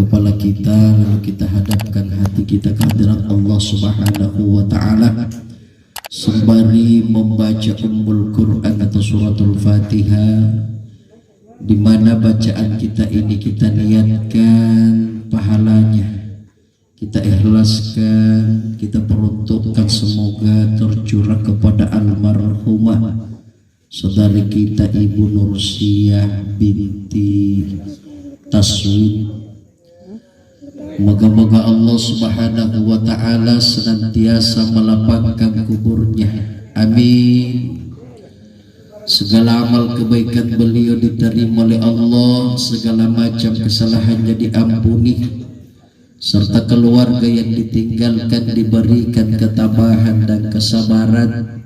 kepala kita, lalu kita hadapkan hati kita ke hadirat Allah Subhanahu wa Ta'ala sembari membaca Ummul Quran atau suratul Fatihah, di mana bacaan kita ini kita niatkan pahalanya, kita ikhlaskan, kita peruntukkan semoga tercurah kepada almarhumah saudari kita Ibu Nursiah binti Taswid. Moga-moga Allah Subhanahu wa Ta'ala senantiasa melapangkan kuburnya, amin. Segala amal kebaikan beliau diterima oleh Allah, segala macam kesalahannya diampuni, serta keluarga yang ditinggalkan diberikan ketabahan dan kesabaran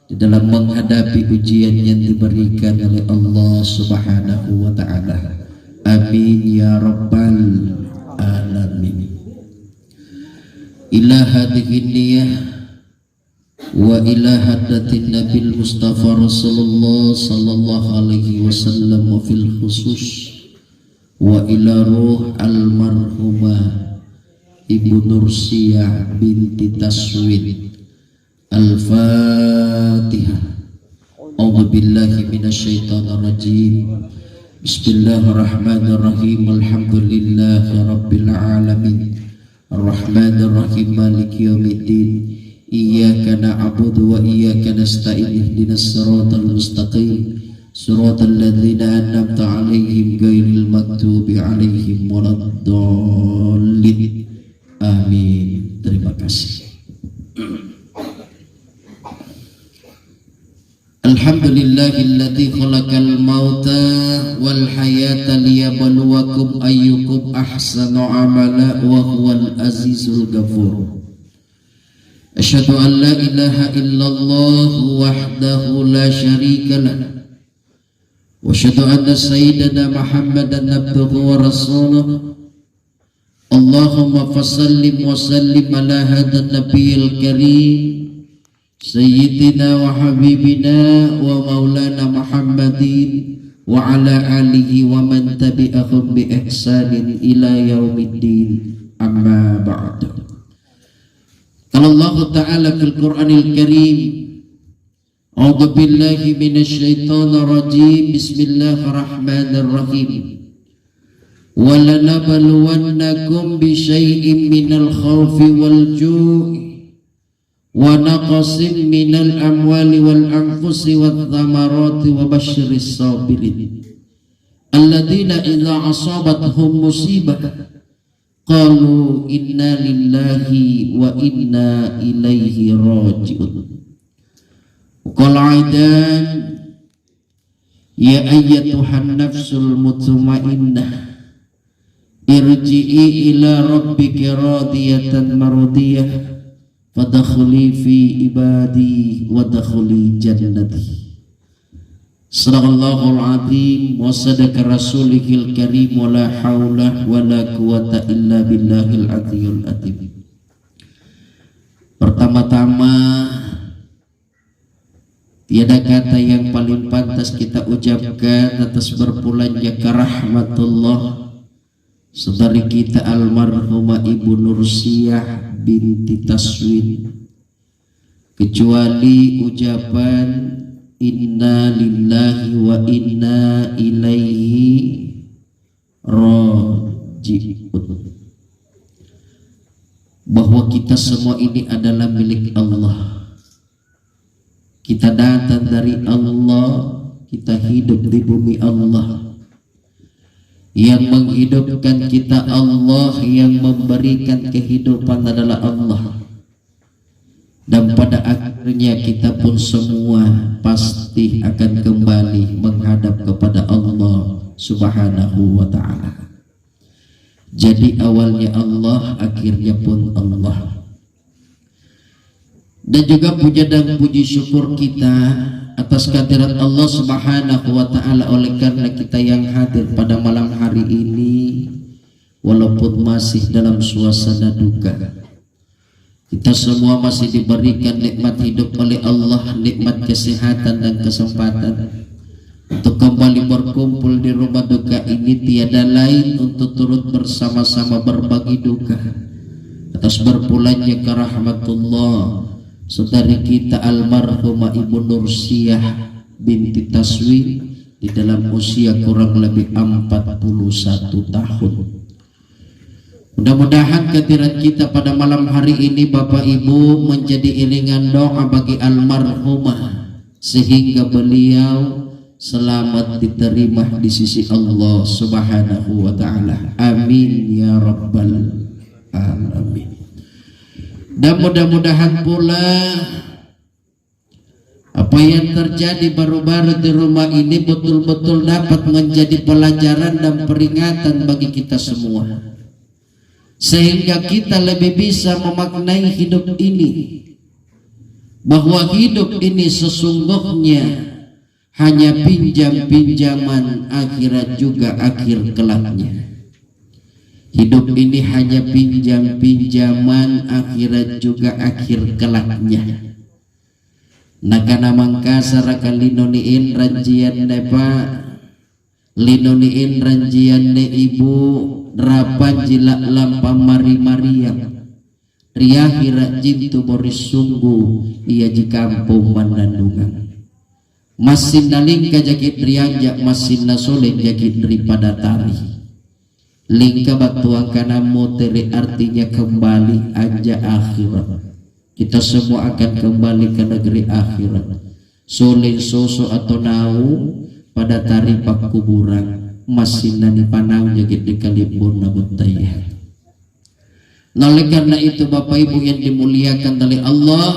di dalam menghadapi ujian yang diberikan oleh Allah Subhanahu wa Ta'ala, amin ya rabbal alamin. Ila hadhihi niyah wa ila hadatin nabil mustafa rasulullah sallallahu alaihi wasallam wa fil khusus wa ila ruh almarhumah Ibu Nursiah binti Taswid. Al-Fatihah. A'udzu billahi minasyaitonir rajim. Bismillahirrahmanirrahim. Alhamdulillahi rabbil alamin. Arrahmanir rahim maliki yaumiddin. Iyyaka na'budu wa iyyaka nasta'in. Ihdinas siratal mustaqim. Siratal ladzina an'amta 'alaihim ghairil maghdubi 'alaihim waladdallin. Amin. Terima kasih. Alhamdulillahilladzi khalaqal mauta wal hayata liyabluwakum ayyukum ahsanu amala wa huwal azizul ghafur. Asyhadu an la ilaha illallah wahdahu la syarika lah wa asyhadu anna sayyidana Muhammadan abduhu wa rasuluh. Allahumma fasallim wa sallim ala hadan nabiyil karim Sayyidina wa habibina wa maulana Muhammadin wa ala alihi wa man tabi'ahum bi ihsanin ila yaumiddin, amma ba'du. Qala Allah Ta'ala fil Qur'anil Karim, a'udzu billahi minasyaitonir rajim, bismillahirrahmanirrahim. Wa lanabluwannakum bi syai'in minal khawfi wal ju'i wa naqsin minal amwali wal anfusi wath thamarati wa basyiris sabirin alladzina idza asabathum musibah qalu inna lillahi wa inna ilaihi raji'un. Qala aidan ya ayyatuhan nafsul mutmainnah irji'i ila rabbiki radiyatan mardiyah fadakhuli fi ibadi wa dakhuli jannati. Sadaqallahul azim wa sadaqa rasulihil karim wa la haula wa la quwata illa billahil aziyul azim. Pertama-tama, tiada kata yang paling pantas kita ucapkan atas berpulangnya ke rahmatullah saudari kita almarhumah Ibu Nursiah binti Taswid, kecuali ucapan inna lillahi wa inna ilaihi raji'un, bahwa kita semua ini adalah milik Allah, kita datang dari Allah, kita hidup di bumi Allah. Yang menghidupkan kita Allah, yang memberikan kehidupan adalah Allah. Dan pada akhirnya kita pun semua pasti akan kembali menghadap kepada Allah Subhanahu wa Ta'ala. Jadi awalnya Allah, akhirnya pun Allah. Dan juga puja dan puji syukur kita atas kehadirat Allah Subhanahu wa Ta'ala, oleh karena kita yang hadir pada malam hari ini walaupun masih dalam suasana duka, kita semua masih diberikan nikmat hidup oleh Allah, nikmat kesehatan dan kesempatan untuk kembali berkumpul di rumah duka ini tiada lain untuk turut bersama-sama berbagi duka atas berpulangnya ke rahmatullah saudari kita almarhumah Ibu Nursiah binti Taswi di dalam usia kurang lebih 41 tahun. Mudah-mudahan kehadiran kita pada malam hari ini Bapak Ibu menjadi iringan doa bagi almarhumah sehingga beliau selamat diterima di sisi Allah Subhanahu wa taala. Amin ya rabbal alamin. Dan mudah-mudahan pula apa yang terjadi baru-baru di rumah ini betul-betul dapat menjadi pelajaran dan peringatan bagi kita semua, sehingga kita lebih bisa memaknai hidup ini, bahwa hidup ini sesungguhnya hanya pinjam-pinjaman, akhirat juga akhir kelaknya. Hidup ini hanya pinjam-pinjaman, akhirat juga akhir kelaknya. Nakana mangkasa raka linoniin ranjian ne pak, linoniin ranjian ne ibu, rapan jilak lampam mari-mariam, riahira jintu boris sungguh ia jikampung mandandungan. Masin nalingka jakit rianjak masin nasoleh jakit daripada tari. Lingka batuang kana moteri artinya kembali anja akhirat. Kita semua akan kembali ke negeri akhirat. Soleh soso atau nau pada tari pak kuburan masin nani panau jakit di kalibun nabutaya. Oleh karena itu Bapak Ibu yang dimuliakan oleh Allah,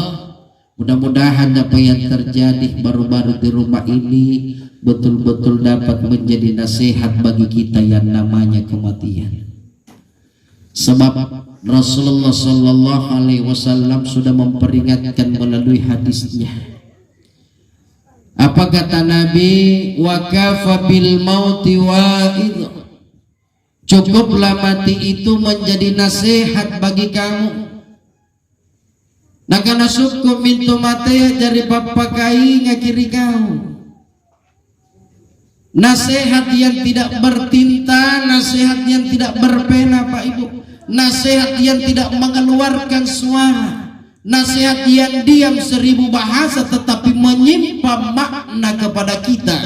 mudah-mudahan apa yang terjadi baru-baru di rumah ini betul-betul dapat menjadi nasihat bagi kita yang namanya kematian. Sebab Rasulullah Sallallahu Alaihi Wasallam sudah memperingatkan melalui hadisnya. Apa kata Nabi? Wa kafa bil mauti wa'idh. Cukuplah mati itu menjadi nasihat bagi kamu. Nakana suku mintu mate jari papakai ngakiri kau. Nasihat yang tidak bertinta, nasihat yang tidak berpena Pak Ibu, nasihat yang tidak mengeluarkan suara, nasihat yang diam 1000 bahasa tetapi menyimpan makna kepada kita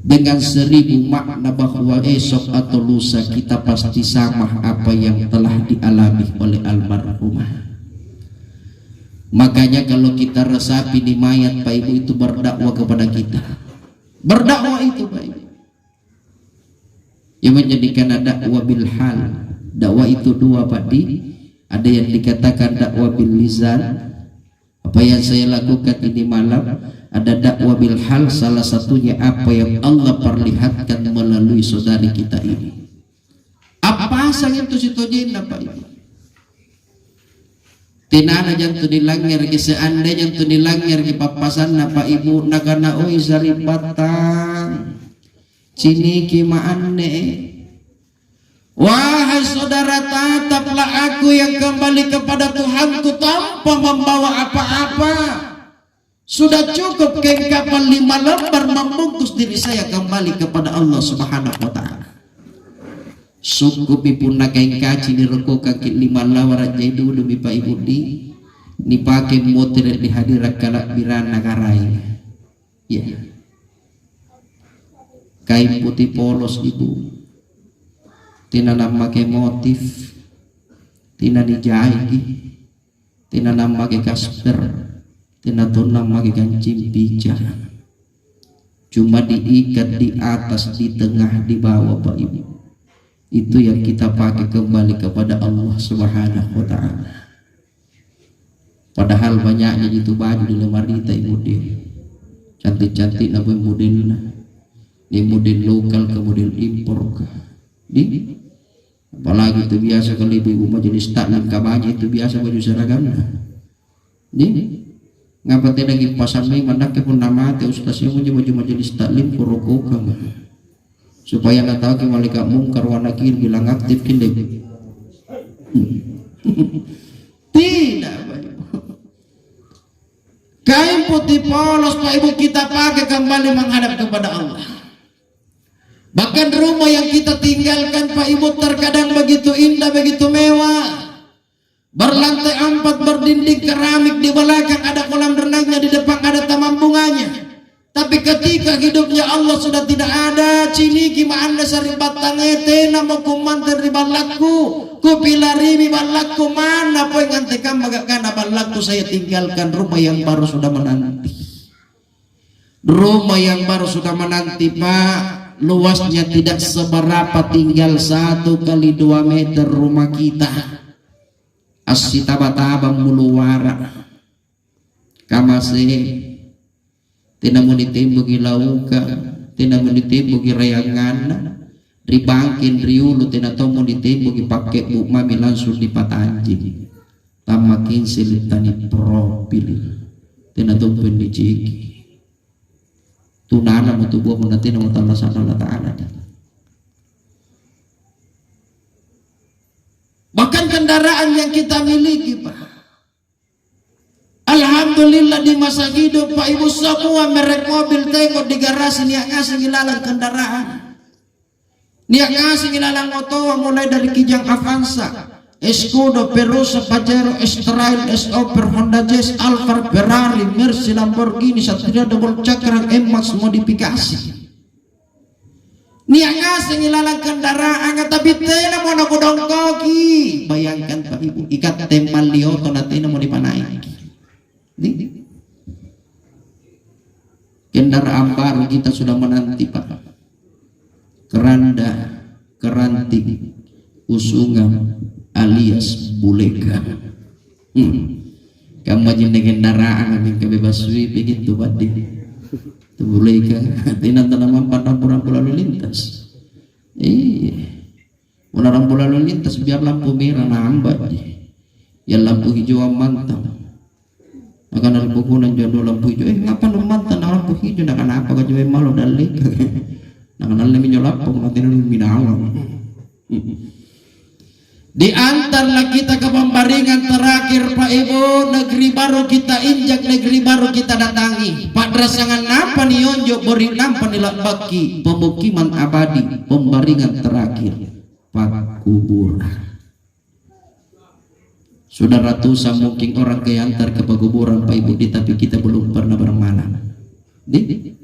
dengan 1000 makna bahwa esok atau lusa kita pasti sama apa yang telah dialami oleh almarhumah. Makanya kalau kita resapi di mayat Pak Ibu itu berdakwah kepada kita. Berdakwah itu Pak Ibu yang menjadikan dakwah bil hal. Dakwah itu dua Pak Di. Ada yang dikatakan dakwah bil lisan, apa yang saya lakukan ini malam. Ada dakwah bil hal, salah satunya apa yang Allah perlihatkan melalui saudari kita ini. Apa asal itu sitojina Pak Ibu? Tinana jantu dilangir ki seandainya jantu dilangir ki papasan na Pak Ibu nakana oi sari batang ciniki maane. Wahai saudara, tataplah aku yang kembali kepada Tuhanku tanpa membawa apa-apa. Sudah cukup kain kapal 5 lembar membungkus diri saya kembali kepada Allah Subhanahu wa taala. Sukupi pun na kain kaci ni roko kaki 5 lawar jaidu demi Pak Ibu ni pakai motor di hadirat kalak birana karai. Ya. Kain putih polos Ibu. Tina nama ke motif, tina dijahit, tina nama ke kasper, tina tuh nama ke kancing bija. Cuma diikat di atas, di tengah, di bawah Pak Ibu. Itu yang kita pakai kembali kepada Allah Subhanahu wa taala. Padahal banyaknya itu baju di lemari kita Ibu dia. Cantik-cantik nabi modelnya. Ini model lokal ke model impor ke. Di apalagi itu biasa kalau ibu majelis taklim kabanya itu biasa baju seragam. Di ngapa tidak lagi pasang mai mandak ke pun nama te ustaz yang baju majelis taklim kuroko kang supaya nggak tahu ke malaikat mungkar warna kir bilang aktif kinde. Tidak Kain putih polos Pak Ibu kita pakai kembali menghadap kepada Allah. Bahkan rumah yang kita tinggalkan Pak Ibu terkadang begitu indah, begitu mewah. Berlantai 4, berdinding keramik, di belakang ada kolam renangnya, di depan ada taman bunganya. Tapi ketika hidupnya Allah sudah tidak ada, ciniki ma'anda sari batangete nama kumantan di balakku, kupilari balakku mana poy ngantekan magakana balakku, saya tinggalkan rumah yang baru sudah menanti. Rumah yang baru sudah menanti Pak, luasnya tidak seberapa, tinggal 1 kali 2 meter rumah kita. Asitabatabang muluwara kamase tinamunitimbugi lauka, tinamunitimbugi rayangana, ribangkin riulu tinatomunitimbugi pakai mami langsung dipatanjing tamakin silitani propili tinatumpin diciki tunana mutubuh munatina mutalla sallallahu ta'ala. Bahkan kendaraan yang kita miliki Pak, alhamdulillah di masa hidup Pak Ibu semua merek mobil tengok di garasi niat ngasih ngilalang kendaraan, niat ngasih ngilalang motor mulai dari Kijang Avanza, Escudo, Perusa, Pajero, Estrail, S-Oper, Honda Jazz, Alphard, Ferrari, Mercy, Lamborghini, Satria double cakra, M-Max modifikasi. Niat ngasih ngilalang kendaraan tapi tena mau nakodong koki. Bayangkan Pak Ibu, ikat temal lioto na tena mau dipanaiki. Kendaraan baru kita sudah menanti Pak. Keranda, keranting, usungan alias buleka. Kamu aja kendaraan yang kebebas begitu Pak. Buleka, tina tanaman rambu lalu lintas. Una rambu lalu lintas biar lampu merah nambah. Ya lampu hijau mantap. Akan lampu kuning jodoh lampu hijau. Ngapa mantan lampu hijau? Nak apa kau jual malu dalik? Nak nalai minyak lampu nanti nalai minawang. Di antarlah kita ke pembaringan terakhir Pak Ibu, negeri baru kita injak, negeri baru kita datangi. Pak Drasangan napa nih onjo beri nampan nilak baki pemukiman abadi, pembaringan terakhir Pak kuburan. Sudah ratusan mungkin orang ke antar ke pekuburan Pak Ibu, tapi kita belum pernah bermalam. Di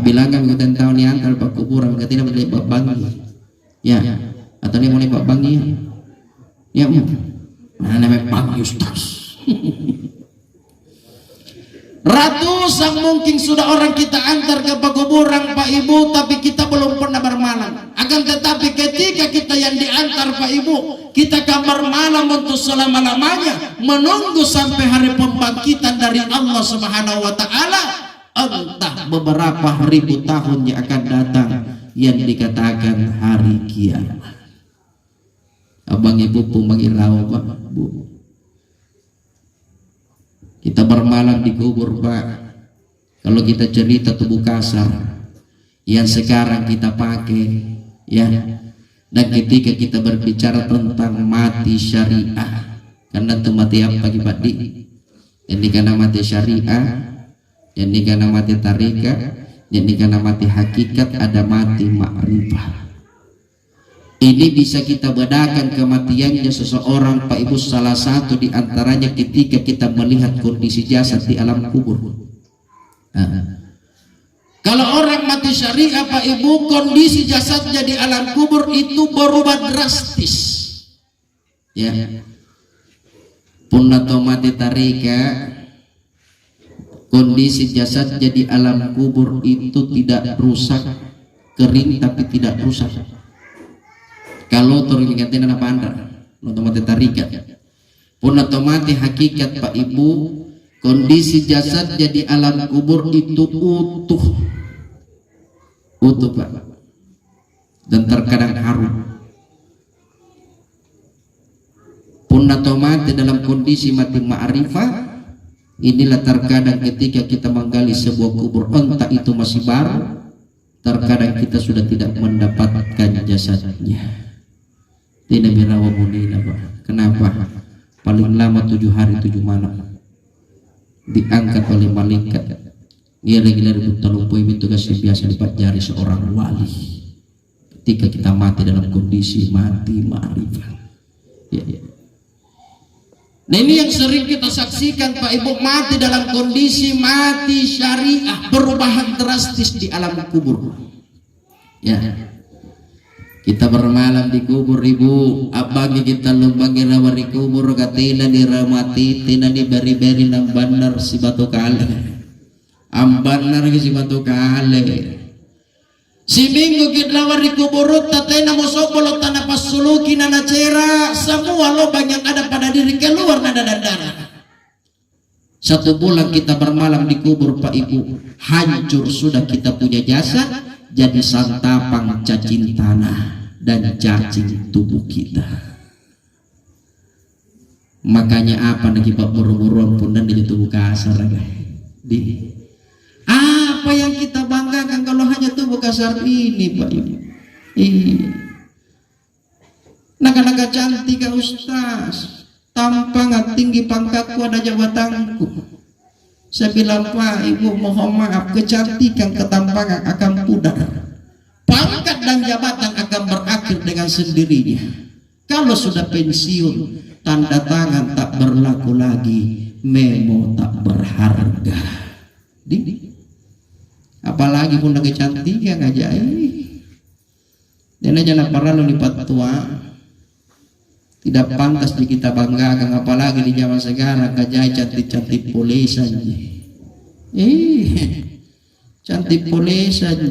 bilangan kita tahu nih antar Pak kuburan, kita tidak melihat bangi. Ya. Atau dia mau nembak bangi ya mana namanya bangi Ustaz. Ratusan mungkin sudah orang kita antar ke pekuburan Pak Ibu, tapi kita belum pernah bermalam. Akan tetapi ketika kita yang diantar Pak Ibu, kita kamar malam untuk selama-lamanya, menunggu sampai hari pembangkitan dari Allah Subhanahu wa Ta'ala, entah beberapa ribu tahun yang akan datang, yang dikatakan hari kiamat. Abang Ibu pun bagi rawa Pak Bu. Kita bermalam di kubur Pak. Kalau kita cerita tubuh kasar yang sekarang kita pakai ya, dan ketika kita berbicara tentang mati syariah, karena itu mati apa bagi Pak Di? Ini karena mati syariah, ini karena mati tarika, ini karena mati hakikat, ada mati ma'rifah. Ini bisa kita bedakan kematiannya seseorang Pak Ibu, salah satu di antaranya ketika kita melihat kondisi jasad di alam kubur. Kalau orang mati syariah Pak Ibu, kondisi jasadnya di alam kubur itu berubah drastis. Ya. Pun atau mati tarika, kondisi jasadnya di alam kubur itu tidak rusak, kering tapi tidak rusak. Kalau terlihatnya apa anda, otomatis tarikat. Pun otomatis hakikat Pak Ibu, kondisi jasad jadi alam kubur itu utuh Pak, dan terkadang harum. Pun otomatis dalam kondisi mati ma'rifah, inilah terkadang ketika kita menggali sebuah kubur, entah itu masih baru, terkadang kita sudah tidak mendapatkan jasadnya. Tidak berawa munina Pak. Kenapa? Paling lama 7 hari 7 malam. diangkat oleh malaikat. Ngira-ngira talupoi itu kasih biasa dipelajari seorang wali. Ketika kita mati dalam kondisi mati ma'rifat. Ya. Nah ini yang sering kita saksikan Pak Ibu, mati dalam kondisi mati syariah, perubahan drastis di alam kubur. Ya, kita bermalam di kubur Ibu, abangi kita lumbangi rawa di kubur, katila diramati, tina diberi-beri nang bandar si batu kale, ambanar si batu kale. Si minggu kita di kubur tatena mosopolo tanah pasuluki nana cera, semua lubang yang ada pada diri keluar nada dan darah. 1 bulan kita bermalam di kubur Pak Ibu, hancur sudah kita punya jasad, jadi santapang cacing tanah dan cacing tubuh kita. Makanya apa lagi Pak buru-buruan pun dan di tubuh kasar di apa yang kita banggakan kalau hanya tubuh kasar ini Pak Ibu. Naga-naga cantik Ustaz, tampang tinggi pangkatku ada jabatanku. Saya bilang Pak Ibu mohon maaf, kecantikan ketampangan akan pudar, pangkat dan jabatan akan berakhir dengan sendirinya. Kalau sudah pensiun, tanda tangan tak berlaku lagi, memo tak berharga. Apalagi pun lagi cantik ya ngajai. Dan aja nak parah lipat tua, tidak pantas di kita banggakan, apalagi di zaman sekarang ngajai cantik-cantik polis aja. Cantik polis aja.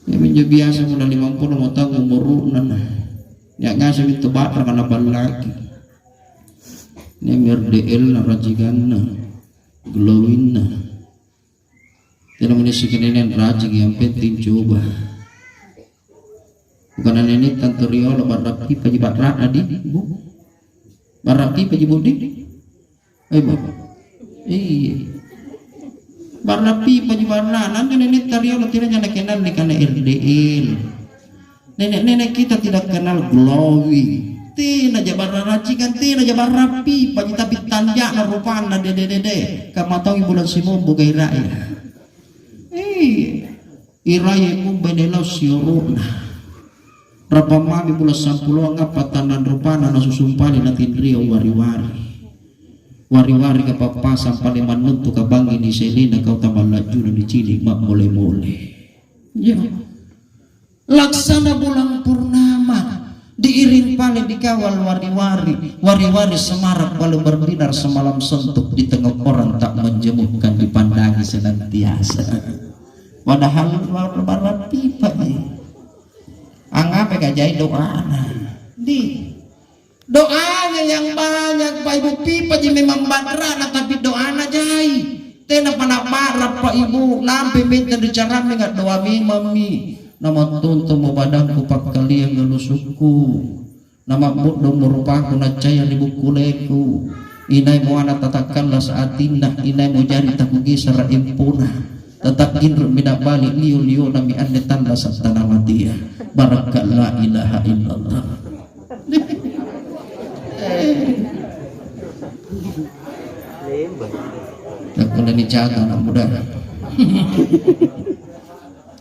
Ya menjadi biasa mulai 50 mau tahu umur nana. Ya ngasih itu bakar karena balaki. Ini MRDL rajiganna, glowinna. Tidak menisikan ini rajin yang penting coba. Bukan ini Tante Riolo barapi paji batrat adi bu, barapi paji budi, bapak, barapi paji batrat. Nanti nenek Riolo tidak nak kenal nih karena RDL. Nenek kita tidak kenal glowing. Tina jabar racikan, tina jabar rapi paji tapi tanja na rupana dede kamatong bulan simu bugai raya. Iraya mo benelau siuruna rapa mami pula 10 ngapatanan rupana nasusumpali natin rio wari-wari kapapasan paling manuntu kabangi ni selina kau tambah laju na dicilik mak mole-mole ya. Laksana bulan purnama diiring paling dikawal wari-wari semarak walau berbinar semalam sentuk di tengah orang tak menjemukkan dipandangi senantiasa. Padahal lebaran pipa nih, anggap gajai doa, doanya yang banyak Pak Ibu pipa jadi memang badrana tapi doana jai, tena panapara Pak Ibu nampi minta dicara mengat doa mami, nama tuntu mau badanku pak kali yang gelusuku, nama bodoh merupakan nacaya di bukuleku, inai mau anak tatakanlah saat tindak, inai mau jari takugi secara impuna. Tetap inru midak balik liu nami ande tanda satana mati ya barakat la ilaha illallah. Aku udah dijaga anak muda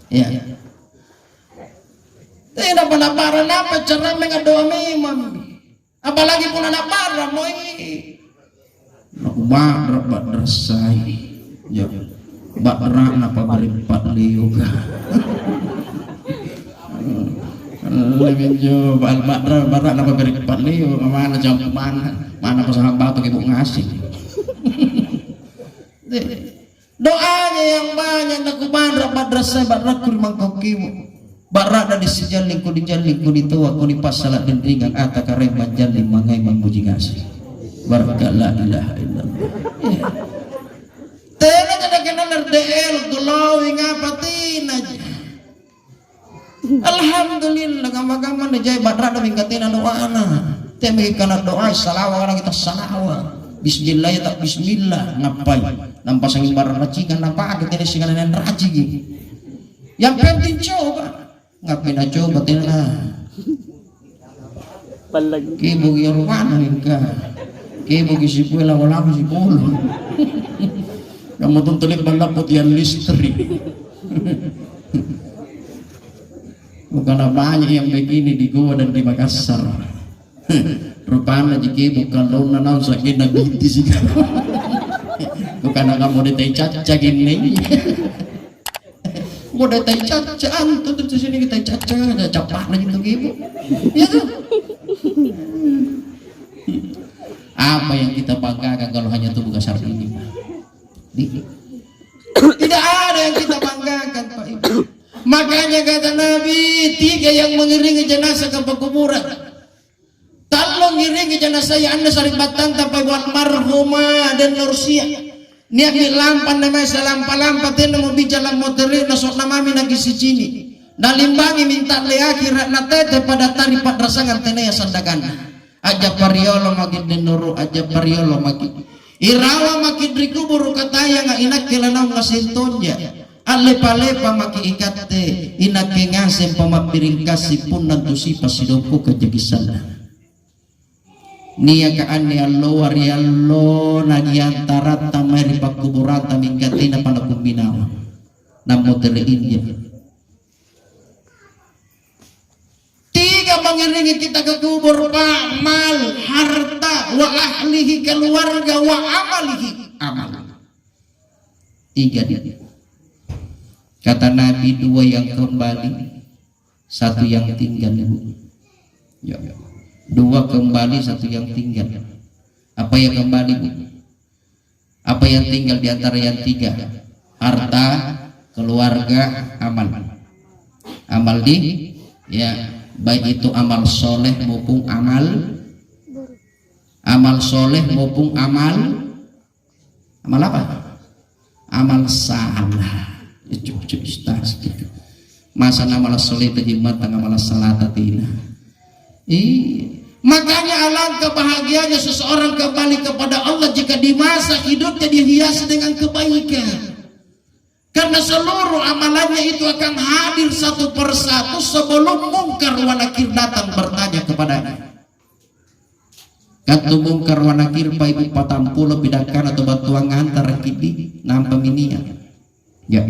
ya tidak pernah parah apa cara mengadoa memang apalagi pun anak parah moi nak barat rasai ya bakra napa berempat liuga lebih jauh bakra napa berempat liu mana jam mana pasangan batu ibu ngasih doanya yang banyak nak kubandra madrasah bakra kurang kokimu bakra dari sejalingku dijalingku ditua ku di pasalat dan ringan ata kareman jaling mangai memuji ngasih barakat la ilaha illallah. Tena kada kenal RDL glowing apa tina aja. Alhamdulillah gama-gama nih jai badra da mingkatina doa ana. Temi kana doa salawa orang kita salawa. Bismillah ya tak bismillah ngapai. Nampas angin barang racikan apa ada tene singan nen raci. Yang penting coba. Ngapain aja coba tena. Palag. Kibu ya rumana ka. Kebo kisipuela wala ko si Polo. Kamu tuntulip balapot yan listrik. Bukan banyak yang begini di Goa dan di Makassar. Rupanya jika bukan lo nanau sakit nagiti sih. Bukan kamu detai caca gini. Mau detai caca antu tuh sini kita caca ada capak lagi tuh ibu. Ya tuh. Apa yang kita banggakan kalau hanya tubuh kasar ini? Tidak ada yang kita banggakan Pak Ibu. Makanya kata Nabi, 3 yang mengiringi jenazah ke pekuburan. Tolong ngiringi jenazah yang Anda sering batang tapi buat marhumah dan nursia. Niat lampan namanya salampa-lampa tena mau bicara motorin nasok namami lagi si cini. Nalimbangi minta leaki ratna tete pada tari padrasangan tena ya sandakan. Aja pariolo magid denuru aja pariolo magid irawa makid rikubur kataya nga inak kilanaw nga sintonja alepa-lepa maki ikate inak kengasem pamapiring kasi pun nantusi pasidoko kajagisan niya kaan ni allo wariallo nagyantara tamay ripakuburan taming katina panakuminawa namo telein dia. 3 mengiringi kita ke kubur Pak, mal, harta, wa ahlihi, keluarga, wa amalihi, amal. 3 dia. Kata Nabi 2 yang kembali, 1 yang tinggal. Ya. 2 kembali, 1 yang tinggal. Apa yang kembali? Apa yang tinggal di antara yang 3? Harta, keluarga, amal. Amal di, ya. Baik itu amal soleh maupun amal soleh maupun amal apa? Amal salah. Masa amal soleh terjimat tengah amal salah tatina. Makanya alangkah bahagianya seseorang kembali kepada Allah jika di masa hidupnya dihiasi dengan kebaikan. Karena seluruh amalannya itu akan hadir satu persatu sebelum mungkar wa nakir datang bertanya kepadanya. Katu mungkar wa nakir pa ibu patampulo bidakan atau batuang antara kidi nampa minia. Ya.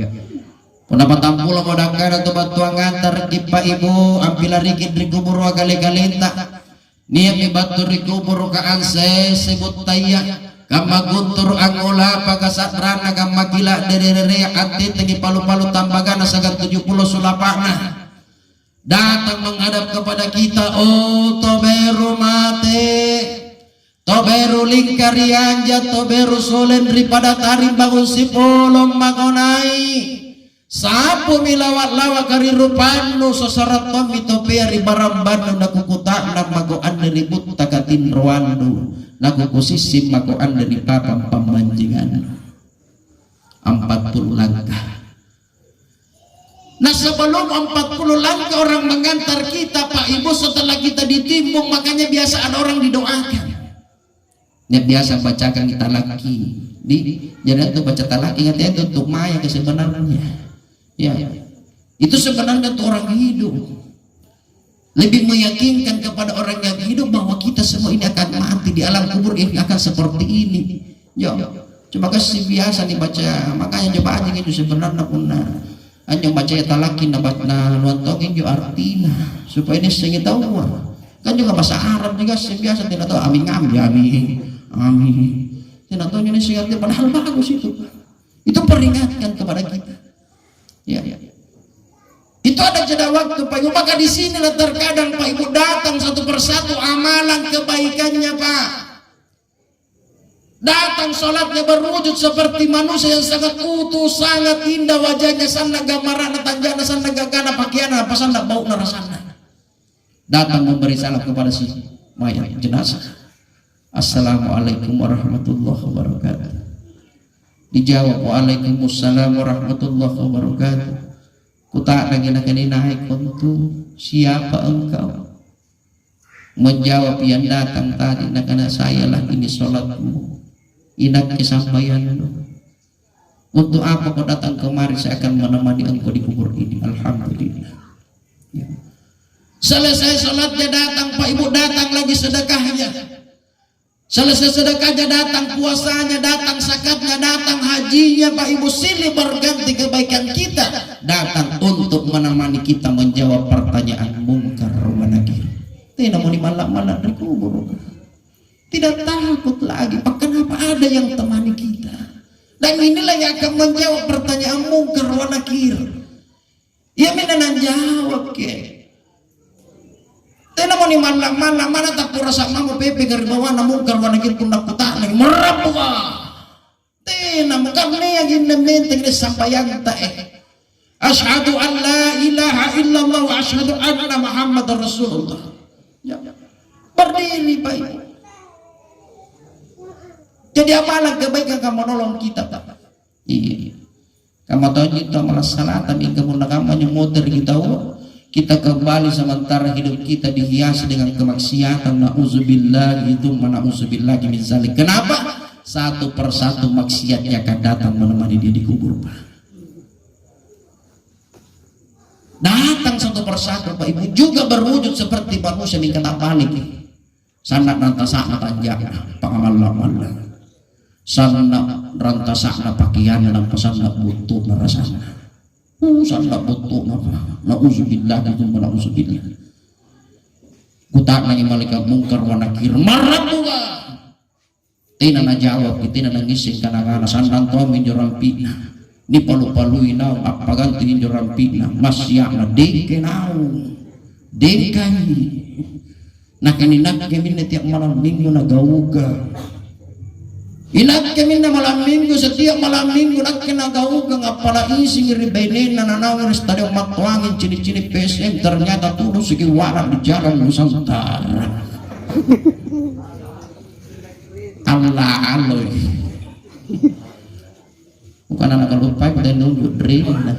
Puna patampulo bidakan atau batuang antara kipa ibu ampila rikid rikubur wa gale-galenta. Niya mi batu rikubur ka anse sebut taya. Kama guntur angola pagasatrana kama gila derere ati tinggi palu-palu tambagana sagat 70 sulapana datang menghadap kepada kita. Oh toberu mate toberu lingkari anja toberu solen daripada tarim bangun si polom magonai sapu milawat-lawak kari rupanu sosarat tomi topea ribarambanu nakukutak na magoan ribut takatin ruandu nakukusisim magoan dari papam pamanjingan 40 langkah. Nah sebelum 40 langkah orang mengantar kita Pak Ibu setelah kita ditimbung makanya biasa ada orang didoakan. Yang biasa bacakan kita laki jadi itu baca talaki katanya itu untuk maya sebenarnya. Ya, itu sebenarnya untuk orang hidup. Lebih meyakinkan kepada orang yang hidup bahwa kita semua ini akan mati di alam kubur ini akan seperti ini. Ya, cuma kasih biasa dibaca. Makanya coba aja itu sebenarnya pun hanya baca ya talaki na luantongin jo artinya supaya ini saya tahu. Kan juga bahasa Arab juga biasa tidak tahu amin tidak tahu ini saya padahal bagus itu. Itu peringatkan kepada kita. Ya. Itu ada jeda waktu Pak Ibu. Maka di sinilah terkadang Pak Ibu datang satu persatu amalan kebaikannya Pak. Datang sholatnya berwujud seperti manusia yang sangat utuh, sangat indah wajahnya, sana gamarana tanjana, sana gagana pakaian apa sana bau narasana. Datang memberi salam kepada si mayat jenazah. Assalamualaikum warahmatullahi wabarakatuh. Dijawab waalaikumsalam warahmatullahi wabarakatuh. Kutak lagi nak naik untuk siapa engkau? Menjawab yang datang tadi nak saya lah ini sholatmu. Inak kesampaianmu. Untuk apa kau datang kemari? Saya akan menemani engkau di kubur ini. Alhamdulillah. Ya. Selesai sholatnya datang Pak Ibu datang lagi sedekahnya. Selesai sedekahnya datang, puasanya datang, zakatnya datang, hajinya Pak Ibu, silih berganti kebaikan kita datang untuk menemani kita menjawab pertanyaan mungkar wa nakir. Tidak mau dimalak-malak dari kubur, tidak takut lagi. Kenapa ada yang temani kita? Dan inilah yang akan menjawab pertanyaan mungkar wa nakir. Ya menan jawab ke. Tena mo ni malang mana tak purasa mamo pepe gari bawa na mungkar wa nakir kun nakuta lagi merapuka. Tena mo kami yang ginamente ni sampayang ta Asyhadu an la ilaha illallah wa asyhadu anna Muhammadar Rasulullah. Ya. Berdiri Pak Ibu. Jadi amalan kebaikan kamu nolong kita Pak. Iya. Kamu tahu kita malah salatan kamu nak kamu motor kita kita kembali sementara hidup kita dihiasi dengan kemaksiatan. Na'udzubillah, itu na'udzubillah min zalik. Kenapa? Satu persatu maksiatnya akan datang menemani dia di kubur Pak. Datang satu persatu Pak Ibu, juga berwujud seperti manusia yang kata balik. Sanak rantasakna tanjak pangamal-amal. Sanak rantasakna pakaian dan pesan butuh narasana. Sanak butuh na'udzubillah, itu na'udzubillah. Kutak nanya malaikat mungkar wa nakir marabuka. Tina na jawab, tina na ngising kanangana sandang to minjorampina. Ni palu-palui naw apaganti minjorampina. Masyana deke naw. Dekai. Nakaninak kami na tiap malam minggu nagawuga. Inat kami na malam minggu, setiap malam minggu nak kinagawugang apala ising ribainin na nanawin sa taliw matuangin cini-cini PSM, ternyata tulong sige waran di jalan Nusantara. Allah aloy. Bukan anak lupa pada nunjuk dream na.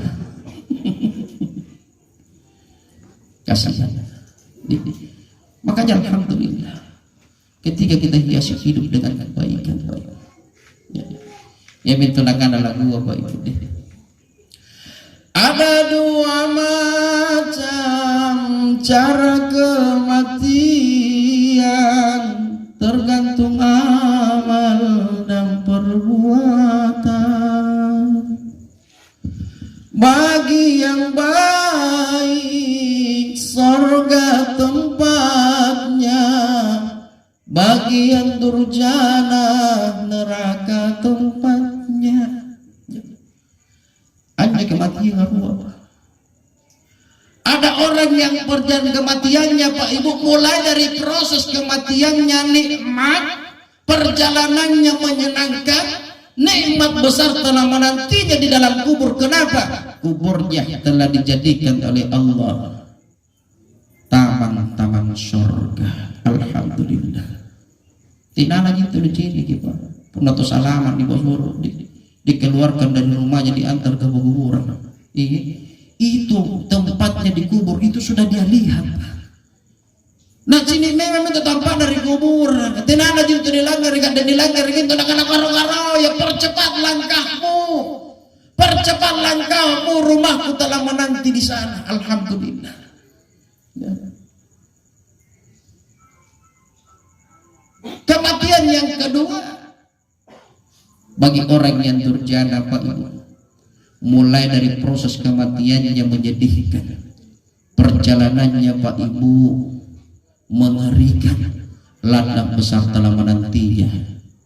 Kasihan. Makanya alhamdulillah ketika kita hiasi hidup dengan kebaikan baik. Ya mintunakan lagu apa itu deh. Ada dua macam cara kematian, tergantung amal dan perbuatan. Bagi yang baik surga tempatnya, bagi yang durjana neraka tempatnya. Ada kematian apa? Ada orang yang perjalanan kematiannya Pak Ibu mulai dari proses kematiannya nikmat, perjalanannya menyenangkan, nikmat besar telah menantinya di dalam kubur. Kenapa? Kuburnya telah dijadikan oleh Allah taman-taman surga. Alhamdulillah. Tidak lagi itu diciri kita. Pernah tuh salaman di bawah dikeluarkan dari rumahnya, diantar ke kuburan. Itu tempatnya di kubur, itu sudah dia lihat. Nah sini memang itu tempat dari kuburan. Tidak lagi itu dilanggar dan dilanggar itu nak karo-karo. Ya percepat langkahmu, percepat langkahmu. Rumahku telah menanti di sana. Alhamdulillah. Ya. Kematian yang kedua bagi orang yang durjana Pak Ibu, mulai dari proses kematiannya menyedihkan, perjalanannya Pak Ibu mengerikan, ladang besar telah menantinya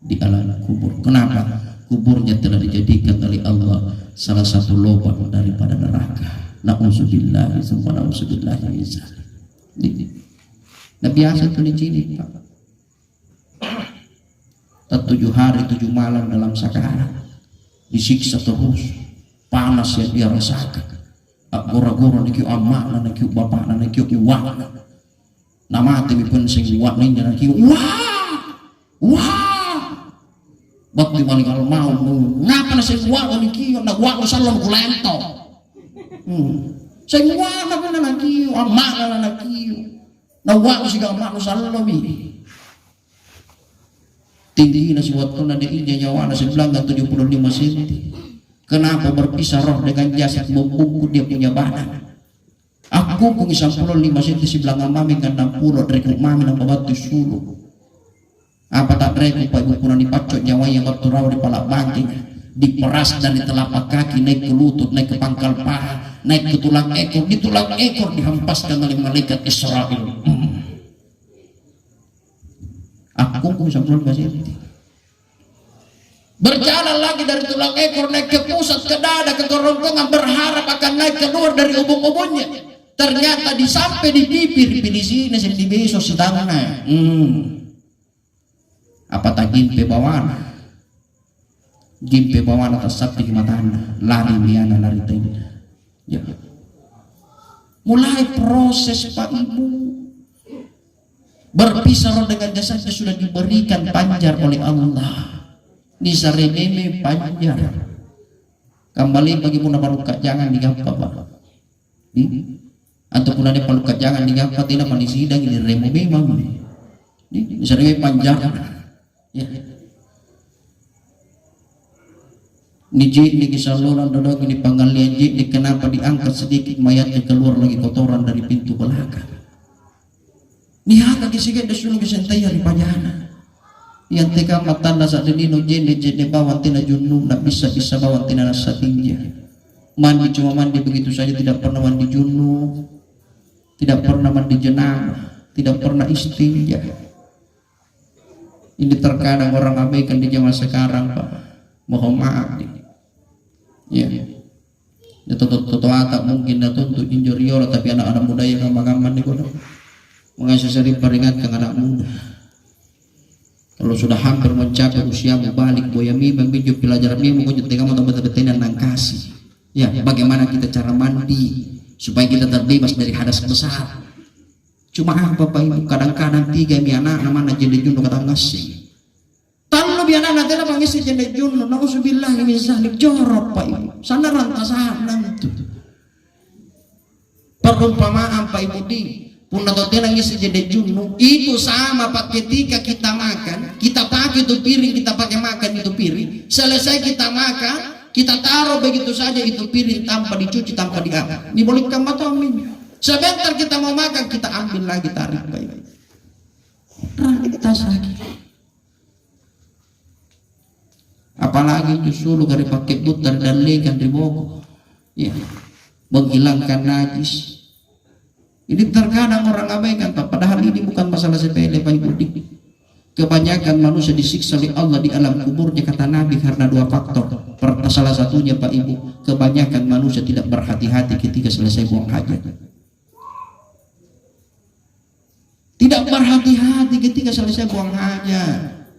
di alam kubur. Kenapa? Kuburnya telah dijadikan oleh Allah salah satu lubang daripada neraka. Na'udzubillah, summa na'udzubillah min zalik. Nah biasa itu dicini Pak. 7 hari 7 malam dalam sakaraat, disiksa terus, panas yang dia rasakan. Gora-gora niki amak niki bapak niki uang. Nama temi pun sing uang ni niki wah. Bakti mali kalau mau ngapa na sing uang niki na uang salon kulento. Sing uang na niki amak na niki. Na uang sing amak salon bi. Tinggi nasi waktu nade ilnya nyawa nasi belanggan 75 cm. Kenapa berpisah roh dengan jasad membungkuk dia punya badan? Aku kung 55 cm si belanggan mami kan 60 dari kung mami nang babatu sulu. Apa tak reko Pak Ibu puna dipacok nyawa yang berturau di palak bangking, diperas dan di telapak kaki, naik ke lutut, naik ke pangkal paha, naik ke tulang ekor, di tulang ekor dihempaskan oleh malaikat Israel. Aku bisa belum kasih. Berjalan lagi dari tulang ekor naik ke pusat, ke dada, ke kerongkongan, berharap akan naik keluar dari ubun-ubunnya. Ternyata sampai di pipi, di sini di besok sedangnya. Apa tak gimpe bawana? Gimpe bawana tak sapi matana, lari miana lari tenda. Ya. Mulai proses Pak Ibu. Berpisah dengan jasadnya sudah diberikan panjar oleh Allah. Nisarememe panjar. Kembali bagi muna paluka jangan digapa Pak. Ataupun ada paluka jangan digapa tidak manisidang ini remo memang. Nisarememe panjar. Ya. Niji ni kisaluran dodong ini penggalian ji kenapa diangkat sedikit mayatnya keluar lagi kotoran dari pintu belakang. Nihaga kisigan desulung kisentaya di pajana. Yang teka matanda saat ini jene bawan tina junub nak bisa bawan tina nasa tinja. Mandi cuma mandi begitu saja, tidak pernah mandi junub, tidak pernah mandi jenazah, tidak pernah istinja. Ini terkadang orang abaikan di zaman sekarang Pak. Mohon maaf nih. Ya. Toto tak mungkin datang untuk injurior tapi anak-anak muda yang gampang-gampang nih kono. Mengasih sering peringatkan anak muda. Kalau sudah hampir mencapai usia balik boyami membijuk pelajaran ini mungkin ketika mau betul-betul dan kasih. Ya, bagaimana kita cara mandi supaya kita terbebas dari hadas besar. Cuma apa Pak Ibu? Kadang-kadang tiga anak mana jadi jundu kata ngasih. Tahu biar anak tidak pangisi jadi jundu. Nauzubillah min zalik jorok Pak Ibu. Sana rantasan nanti. Perumpamaan Pak Ibu di pun atau nangis jadi junub itu sama Pak, ketika kita makan kita pakai itu piring, kita pakai makan itu piring, selesai kita makan kita taruh begitu saja itu piring tanpa dicuci, tanpa diangkat, dibolehkan atau amin. Sebentar kita mau makan kita ambil lagi, tarik baik tas lagi. Apalagi justru dari pakai putar dan lekan di bawah ya, menghilangkan najis. Ini terkadang orang abaikan Pak, padahal ini bukan masalah sepele Pak Ibu. Kebanyakan manusia disiksa oleh Allah di alam kuburnya kata Nabi karena dua faktor. Salah satunya Pak Ibu, kebanyakan manusia tidak berhati-hati ketika selesai buang hajat. Tidak berhati-hati ketika selesai buang hajat.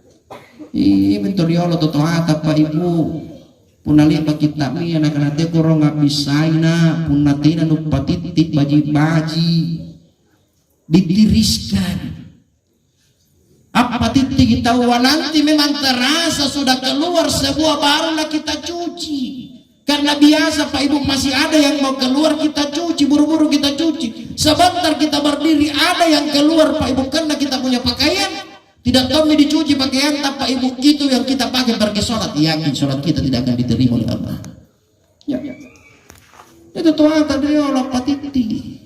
Bentar ya Allah totoata Pak Ibu. Punali kita mi anak nanti korong ngabisaina punatina nupatitik baji ditiriskan apa titik kita nanti memang terasa sudah keluar sebuah barulah kita cuci karena biasa Pak Ibu masih ada yang mau keluar kita cuci, buru-buru kita cuci, sebentar kita berdiri ada yang keluar Pak Ibu karena kita punya pakaian. Tidak tahu dicuci pakaian tanpa Ibu itu yang kita pakai pergi sholat, yakin sholat kita tidak akan diterima oleh Allah. Ya. Itu Tuhan tadi Allah patiti.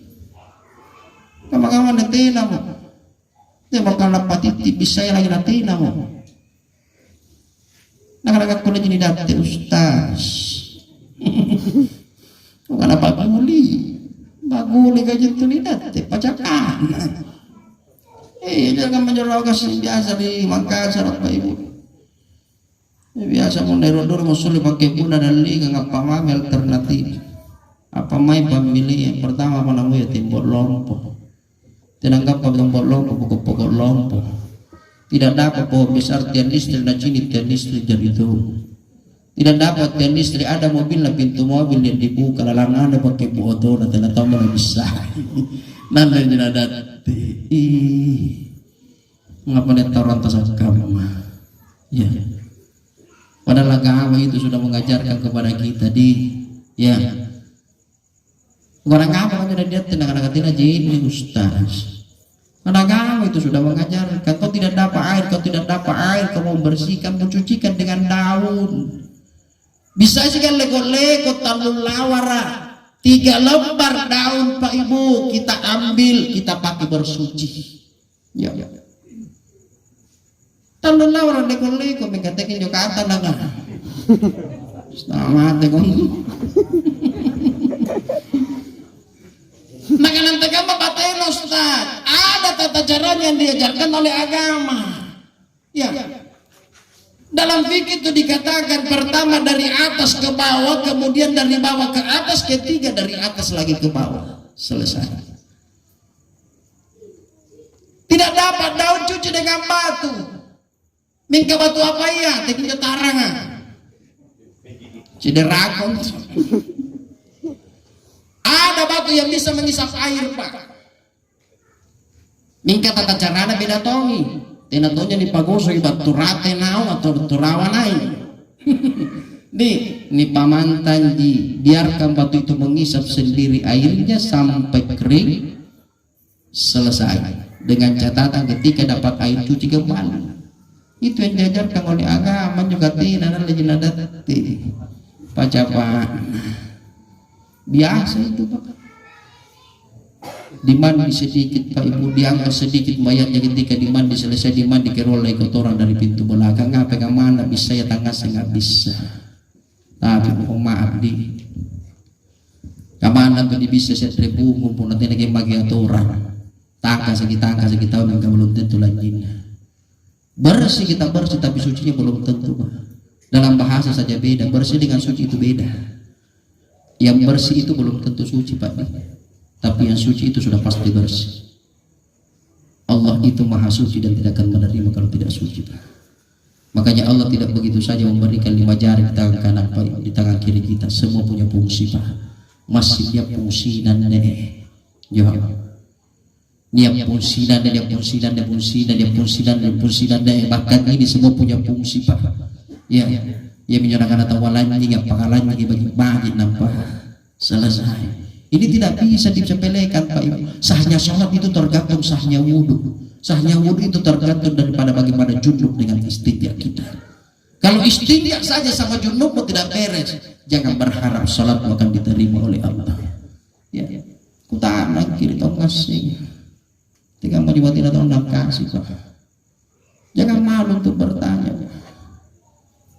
Kamu natina mo. Dia bakal patiti bisa lagi natina mo. Nak kulit ini dati ustaz. Bukan apa baguli gaji tu ni dati pacakan. Jangan menjerogas biasa di Makassar Pak Ibu. Biasa mau nerodor mau sulit pakai gula dan liga ngapa mamel alternatif. Apa mai pemilih yang pertama mana mau ya timbul lompo. Tidak ngapa timbul lompo pokok-pokok lompo. Tidak dapat pohon besar tian listrik dan cini tian listrik jadi itu. Tidak dapat tian listrik ada mobil lah pintu mobil yang dibuka lalang ada pakai motor dan tidak tahu mana bisa. Nanti tidak ada. Mengapa dia tahu rantas kamu? Ya. Padahal agama itu sudah mengajarkan kepada kita ya. Orang agama kan dia tidak kata jadi ustaz. Agama itu sudah mengajarkan kau tidak dapat air, kau mau bersihkan, mencucikan dengan daun. Bisa sih kan lego-lego talun lawara. 3 lembar daun Pak Ibu kita ambil, kita pakai bersuci. Ya. Talon na orang lekon-lekon mengatakan jo kata na nga. Selamat ko. Nakanantagan mabatay Ustaz. Ada tata cara yang diajarkan oleh agama. Ya. Dalam fikih itu dikatakan pertama dari atas ke bawah, kemudian dari bawah ke atas, ketiga dari atas lagi ke bawah. Selesai. Tidak dapat daun cuci dengan batu. Mingka batu apa ya? Tekinnya tarangan. Cederakon. Ada batu yang bisa mengisap air, Pak. Mingka tata carana beda tongi. Tenatonya di pagoso batu rate nau atau batu rawa naik. Ni pamantan biarkan batu itu mengisap sendiri airnya sampai kering. Selesai. Dengan catatan ketika dapat air cuci kembali. Itu yang diajarkan oleh agama juga tidak ada lagi Pak. Biasa itu Pak. Dimandi sedikit Pak Ibu, diangkat sedikit mayatnya ketika dimandi, selesai dimandi keroleh kotoran dari pintu belakang. Apa yang mana bisa ya tangga saya nggak bisa. Tapi mohon maaf di kemana tuh bisa saya terbunuh pun nanti lagi bagi aturan. Tangga segi tahun yang belum tentu lagi. Bersih kita bersih tapi sucinya belum tentu. Dalam bahasa saja beda, bersih dengan suci itu beda. Yang bersih itu belum tentu suci Pak. Tapi yang suci itu sudah pasti bersih. Allah itu maha suci dan tidak akan menerima kalau tidak suci Pak. Makanya Allah tidak begitu saja memberikan 5 jari di tangan kanan Pak, di tangan kiri kita. Semua punya fungsi Pak. Masih dia fungsi dan jawab. Dia fungsi dan bahkan ini semua punya fungsi Pak. Ya, ya menyerahkan atau walanya pakalan lagi bagi nampak selesai. Ini tidak bisa disepelekan Pak Ibu. Sahnya sholat itu tergantung sahnya wudhu. Sahnya wudhu itu tergantung daripada bagaimana junub dengan istinja kita. Kalau istinja saja sama junubmu tidak beres, jangan berharap sholatmu akan diterima oleh Allah. Ya, kutahan kiri tau ngasih. Tinggal mau dibuatin atau enggak kasih Pak. Jangan malu untuk bertanya Pak.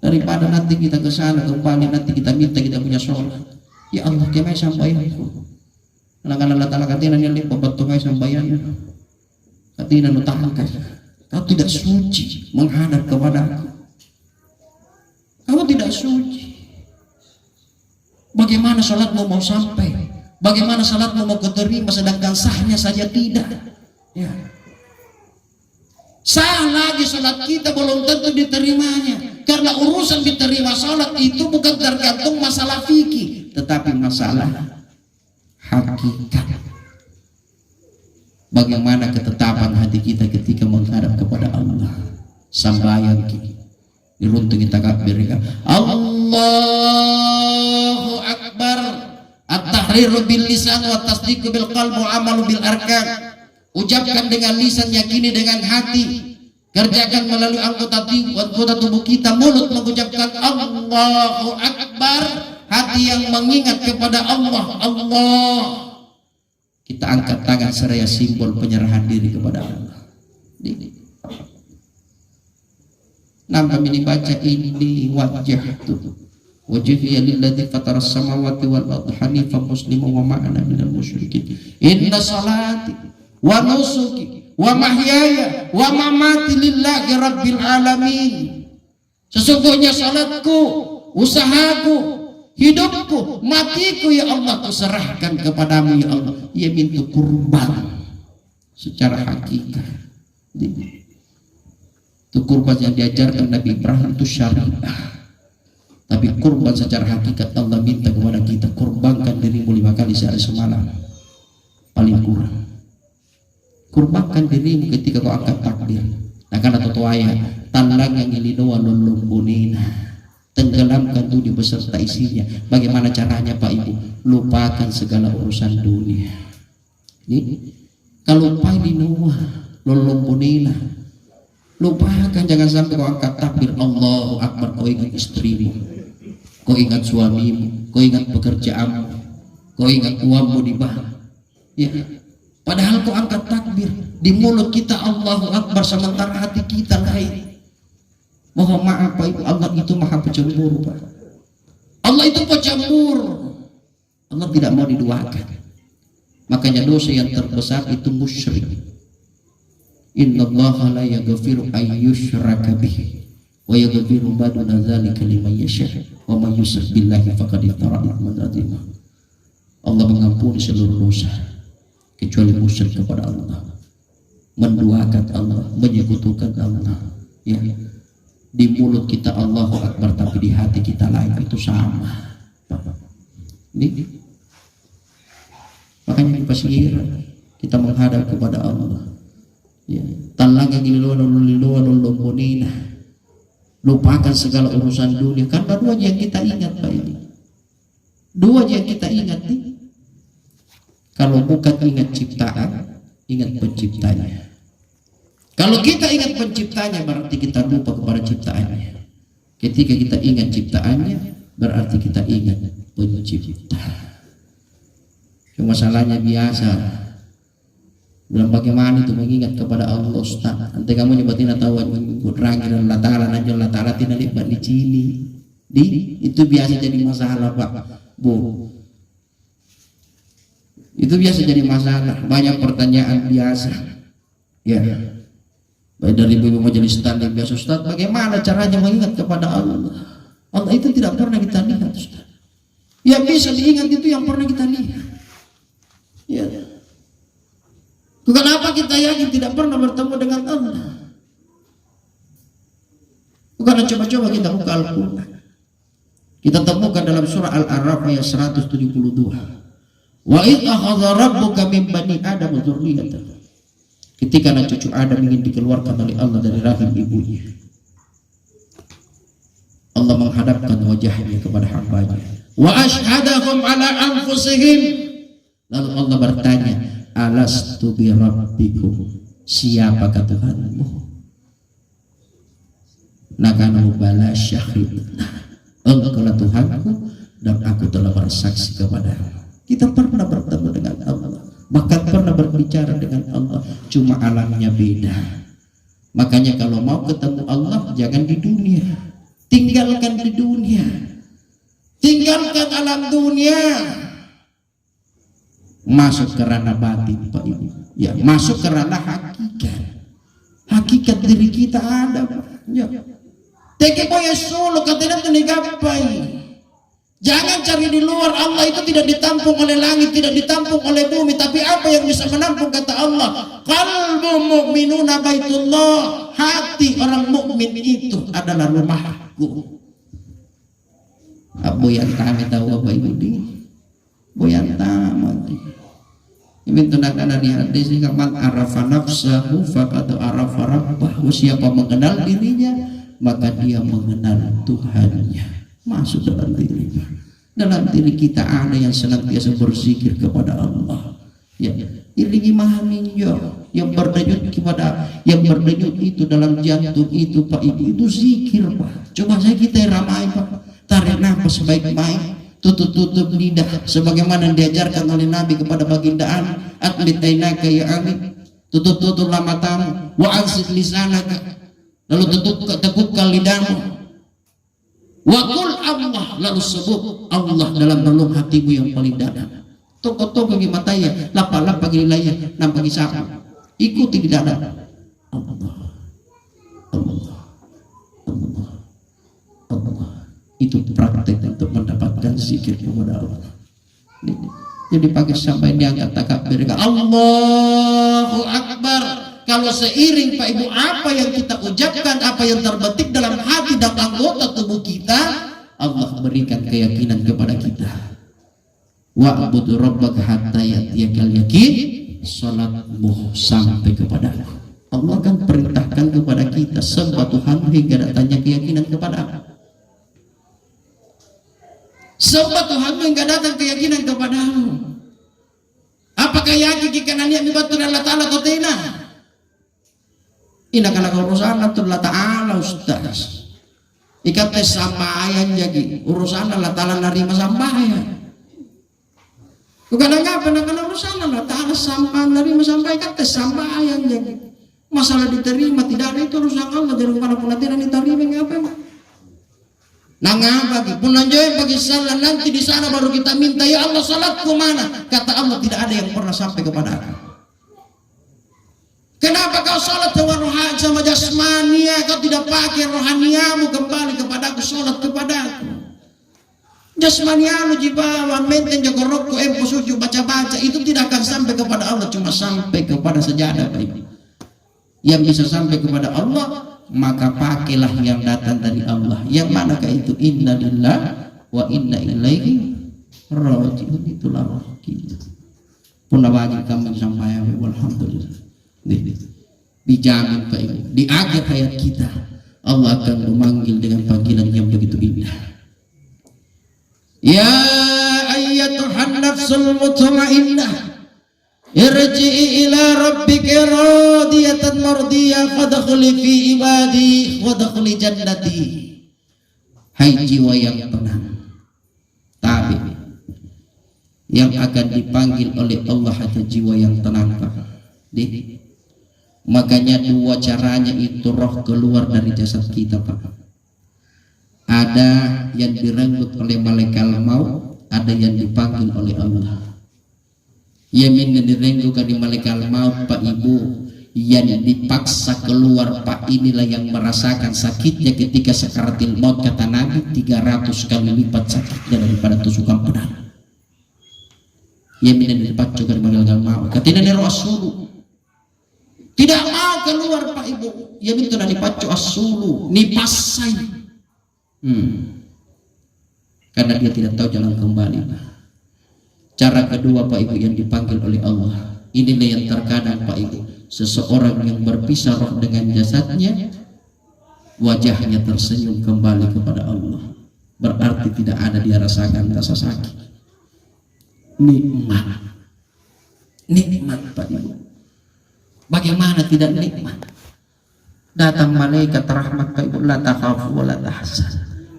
Daripada nanti kita ke sana kembali nanti kita minta kita punya sholat. Ya Allah kemai sampaian. Anak-anak latala katina nilai pembantungai sampaian. Katina nutangkas. Kau tidak suci menghadap kepada aku. Kamu tidak suci. Bagaimana sholatmu mau sampai? Bagaimana sholatmu mau keterima sedangkan sahnya saja tidak? Ya. Sah lagi sholat kita belum tentu diterimanya. Karena urusan diterima sholat itu bukan tergantung masalah fikih, tetapi masalah hakikat. Bagaimana ketetapan hati kita ketika menghadap kepada Allah. Sambayang kita diruntungi takbir Allahu Akbar. At-tahriru bil lisan wa tasdiqu bil qalbi wa amalu bil arkan. Ucapkan dengan lisan, yakini dengan hati, kerjakan melalui anggota tubuh kita. Mulut mengucapkan Allahu Akbar, hati yang mengingat kepada Allah. Kita angkat tangan seraya simbol penyerahan diri kepada Allah. Nampak ini baca ini wajhiya lilladzi fataras samawati wal ardi hanifan musliman wa ma ana minal musyrikin. Inna salati wa nusuki wa mahyaya wa mamati lillahi rabbil alamin. Sesungguhnya salatku, usahaku, hidupku, matiku ya Allah kuserahkan kepadamu ya Allah. Ia minta kurban secara hakikat. Itu kurban yang diajarkan Nabi Ibrahim itu syariah. Tapi kurban secara hakikat Allah minta kepada kita, kurbankan dirimu 5 kali sehari semalam paling kurang. Kurbankan dirimu ketika kau angkat takbir. Nah karena tutuaya tandang yang ilinoa lulumbunina, tenggelamkan tujuh beserta isinya. Bagaimana caranya Pak Ibu? Lupakan segala urusan dunia. Ini kalau Pak ilinoa lulumbunina, lupakan, jangan sampai kau angkat takbir Allahu Akbar, kau ingat istrimu, kau ingat suamimu, kau ingat pekerjaanmu, kau ingat uangmu di bank. Ya. Padahal kau angkat takbir, di mulut kita Allahu Akbar sementara hati kita lain. Mohon maaf Pak Ibu, Allah itu maha pencemburu Pak. Allah itu pencemburu. Allah tidak mau diduakan. Makanya dosa yang terbesar itu musyrik. Innallaha la yaghfiru an yushraka bihi wa yaghfiru ma duna dzalika liman yasha wa may yusyrik billahi faqad iftara itsman adzima. Allah mengampuni seluruh dosa kecuali musyrik kepada Allah, menduakan Allah, menyekutukan Allah. Ya, di mulut kita Allahu Akbar tapi di hati kita lain, itu sama. Ini makanya di pasiran kita menghadap kepada Allah. Ya, talangnya giluan lombonina, lupakan segala urusan dunia. Karena dua aja yang kita ingat Pak ini, dua aja yang kita ingat nih. Kalau bukan ingat ciptaan, ingat penciptanya. Kalau kita ingat penciptanya, berarti kita lupa kepada ciptaannya. Ketika kita ingat ciptaannya, berarti kita ingat pencipta. Cuma salahnya biasa, bilang bagaimana itu mengingat kepada Allah Ustaz. Nanti kamu nyebatin atau rangin Allah Ta'ala, najul Allah Ta'ala tidak libat di sini. Itu biasa jadi masalah Pak Bu. Itu biasa jadi masalah, banyak pertanyaan biasa. Ya, baik dari ibu majelis taklim biasa, Ustaz bagaimana caranya mengingat kepada Allah? Allah itu tidak pernah kita lihat Ustaz. Yang bisa diingat itu yang pernah kita lihat. Ya. Kenapa kita yakin tidak pernah bertemu dengan Allah? Bukan coba-coba kita buka Al-Quran. Kita temukan dalam surah Al-A'raf ayat 172. Wa idh akhadha rabbuka min bani Adam dzurriyyatahum. Ketika anak cucu Adam ingin dikeluarkan oleh Allah dari rahim ibunya, Allah menghadapkan wajahnya kepada hambanya. Wa ashhadahum ala anfusihim. Lalu Allah bertanya, alastu bi rabbikum, siapakah Tuhanmu? Nakanu bala syahidna, engkaulah Tuhanku dan aku telah bersaksi kepadamu. Kita pernah bertemu dengan Allah, bahkan pernah berbicara dengan Allah, cuma alamnya beda. Makanya kalau mau ketemu Allah, jangan di dunia, tinggalkan di dunia, tinggalkan alam dunia, masuk ke ranah batin Pak Ibu. Ya, masuk ke ranah hakikat. Hakikat diri kita ada Pak. Ya. Teke boya solo katanya gapai. Jangan cari di luar. Allah itu tidak ditampung oleh langit, tidak ditampung oleh bumi, tapi apa yang bisa menampung kata Allah? Qalbu mu'minuna baitullah. Hati orang mukmin itu adalah rumahku. Abu yang kami tahu apa itu di boyan tamat. Ini tunakkan dari hadis ini, man arafa nafsahu faqad arafa rabbahu. Siapa mengenal dirinya, maka dia mengenal Tuhannya. Masuk dalam diri kita ada yang senantiasa berzikir kepada Allah. Ya, iringi mahaminjo yang berdenyut kepada, yang berdenyut itu dalam jantung itu Pak Ibu, itu zikir Pak. Coba saya kita ramai Pak, tarik nafas baik-baik, tutup lidah sebagaimana diajarkan oleh Nabi kepada baginda Ali, atlit ainaka ya Ali, tutup matamu, wa ansit lisanaka, lalu tekukkan lidahmu. Wakul Allah, lalu sebut Allah dalam relung hatimu yang paling dalam. Toko-toko bagi matanya, lapa-lapa bagi wilayah, nampak isap. Ikuti di dalam. Allah, Allah, Allah, Allah. Itu praktek untuk mendapatkan zikir kepada Allah. Jadi pagi sampai diangkat takbir, Allahu Akbar. Kalau seiring Pak Ibu apa yang kita ucapkan, apa yang terbetik dalam hati dan anggota tubuh kita, Allah berikan keyakinan kepada kita. Wa'bud rabbaka hatta ya'tiyakal yakin, salatmu sampai kepada Allah kan perintahkan kepada kita sembah Tuhan hingga datangnya keyakinan kepada Allah. Sembah Tuhan hingga datang keyakinan kepada Allah. Apakah yakin jika nanya dibantu Allah Ta'ala atau tidak? Ina kalau urusan Allah Ta'ala Ustaz, ikat sambayan jadi urusan Allah Ta'ala nerima sambayan. Bukan apa nak urusan Allah Ta'ala sambayan nerima sambayan, ikat sambayan jadi Masalah diterima tidak ada itu urusan Allah. Jadi kalau pun tidak diterima ngapa? Nah ngapa? Pun lanjut bagi salah nanti di sana baru kita minta ya Allah salatku mana? Kata Allah tidak ada yang pernah sampai kepada aku. Kenapa kau salat dengan rohani sama jasmania? Kau tidak pakai rohaniamu kembali kepada aku, salat kepada aku. Jasmaniamu jibawa menten jago rokok empo sujud baca-baca itu tidak akan sampai kepada Allah, cuma sampai kepada sajadah baik. Yang bisa sampai kepada Allah maka pakailah yang datang dari Allah. Yang manakah itu? Inna lillah wa inna ilaihi raji'un. Itulah roh kita. Punah bagi kami sampai walhamdulillah. Dijamin Pak Ibu, di akhir hayat kita Allah akan memanggil dengan panggilan yang begitu indah. Ya ayyatuhan nafsul mutmainnah irji'i ila rabbika radiyatan mardiyah fadkhuli fi ibadi wadkhuli jannati. Hai jiwa yang tenang, tapi yang akan dipanggil oleh Allah hanya jiwa yang tenang Pak. Makanya dua caranya itu roh keluar dari jasad kita Pak. Ada yang direnggut oleh malaikat maut, ada yang dipanggil oleh Allah. Yamin yang direnggut dari malaikat maut Pak Ibu, yang dipaksa keluar Pak, inilah yang merasakan sakitnya ketika sakaratil maut. Kata Nabi 300 kali lipat sakitnya daripada tusukan pedang. Yamin yang dipacu dari malaikat maut. Katanya roh asulu tidak mau keluar Pak Ibu. Ya itu nanti pacu asulu nipasai. Karena dia tidak tahu jalan kembali. Cara kedua Pak Ibu yang dipanggil oleh Allah. Inilah yang terkadang Pak Ibu, seseorang yang berpisah roh dengan jasadnya, wajahnya tersenyum kembali kepada Allah. Berarti tidak ada dia rasakan rasa sakit. Nikmat Pak Ibu. Bagaimana tidak nikmat? Datang malaikat rahmat Pak Ibu, la takhafu wa la tahzan.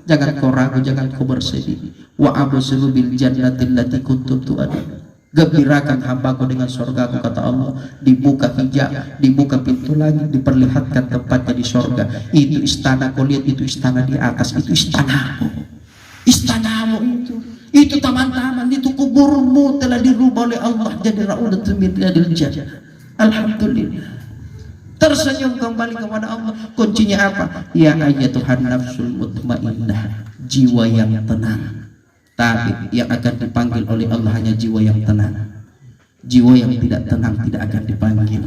Jangan kau ragu, jangan kau bersedih. Wa abshiru bil jannati allati kuntum tu'adun. Gembirakan hambaku dengan surgaku, kata Allah. Dibuka hijab, dibuka pintu langit, diperlihatkan tempatnya di surga. Itu istana, kau lihat itu istana di atas, itu istanamu. Istanamu itu taman-taman, itu kuburmu telah dirubah oleh Allah jadi raudatun min riyadil jannah. Alhamdulillah, tersenyum kembali kepada Allah. Kuncinya apa? Ya ayyatuhan nafsul mutmainnah, jiwa yang tenang. Tapi yang akan dipanggil oleh Allah hanya jiwa yang tenang. Jiwa yang tidak tenang tidak akan dipanggil.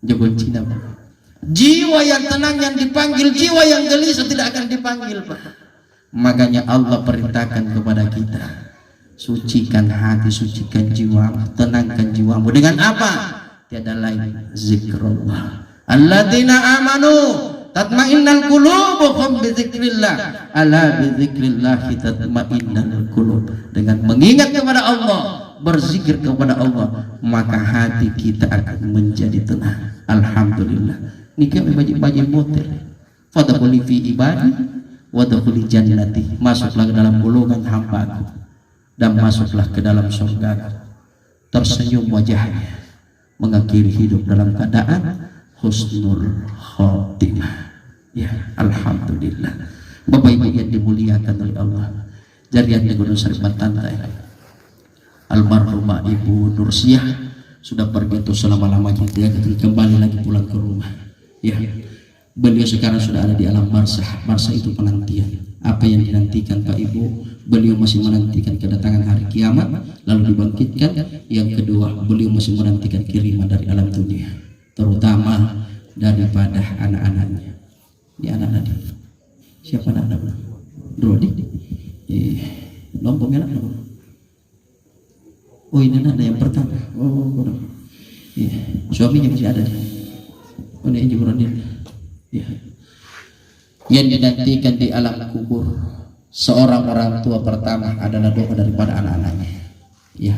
Jago Cina Pak. Jiwa yang tenang yang dipanggil, jiwa yang gelisah tidak akan dipanggil Pak. Makanya Allah perintahkan kepada kita, sucikan hati, sucikan jiwamu, tenangkan jiwamu dengan apa? Tiada lain zikrullah. Alladzina amanu tatma'innal qulubuhum bizikrillah. Ala bizikrillah tatma'innal qulub. Dengan mengingat kepada Allah, berzikir kepada Allah, maka hati kita akan menjadi tenang. Alhamdulillah. Nikah baju motel. Fadkhuli fi ibadi wadkhuli jannati. Masuklah ke dalam golongan hamba-Ku dan masuklah ke dalam surga. Tersenyum wajahnya, mengakhiri hidup dalam keadaan husnul khotimah. Ya, alhamdulillah. Bapak Ibu yang dimuliakan oleh Allah, jarian di Gunung Sarbat Tantai, almarhumah Ibu Nursiah sudah pergi itu selama-lamanya, dia kembali lagi pulang ke rumah. Ya, beliau sekarang sudah ada di alam barzah. Barzah itu penantian. Apa yang dinantikan Pak Ibu, beliau masih menantikan kedatangan hari kiamat lalu dibangkitkan. Yang kedua, beliau masih menantikan kiriman dari alam dunia, terutama daripada anak-anaknya. Ini anak-anak siapa anak-anak? Drodi, lompong anak. Oh ini anak yang pertama. Oh, suaminya masih ada. Oh ini Ibu Rodin. Yang dinantikan di alam kubur seorang orang tua pertama adalah doa daripada anak-anaknya. Ya,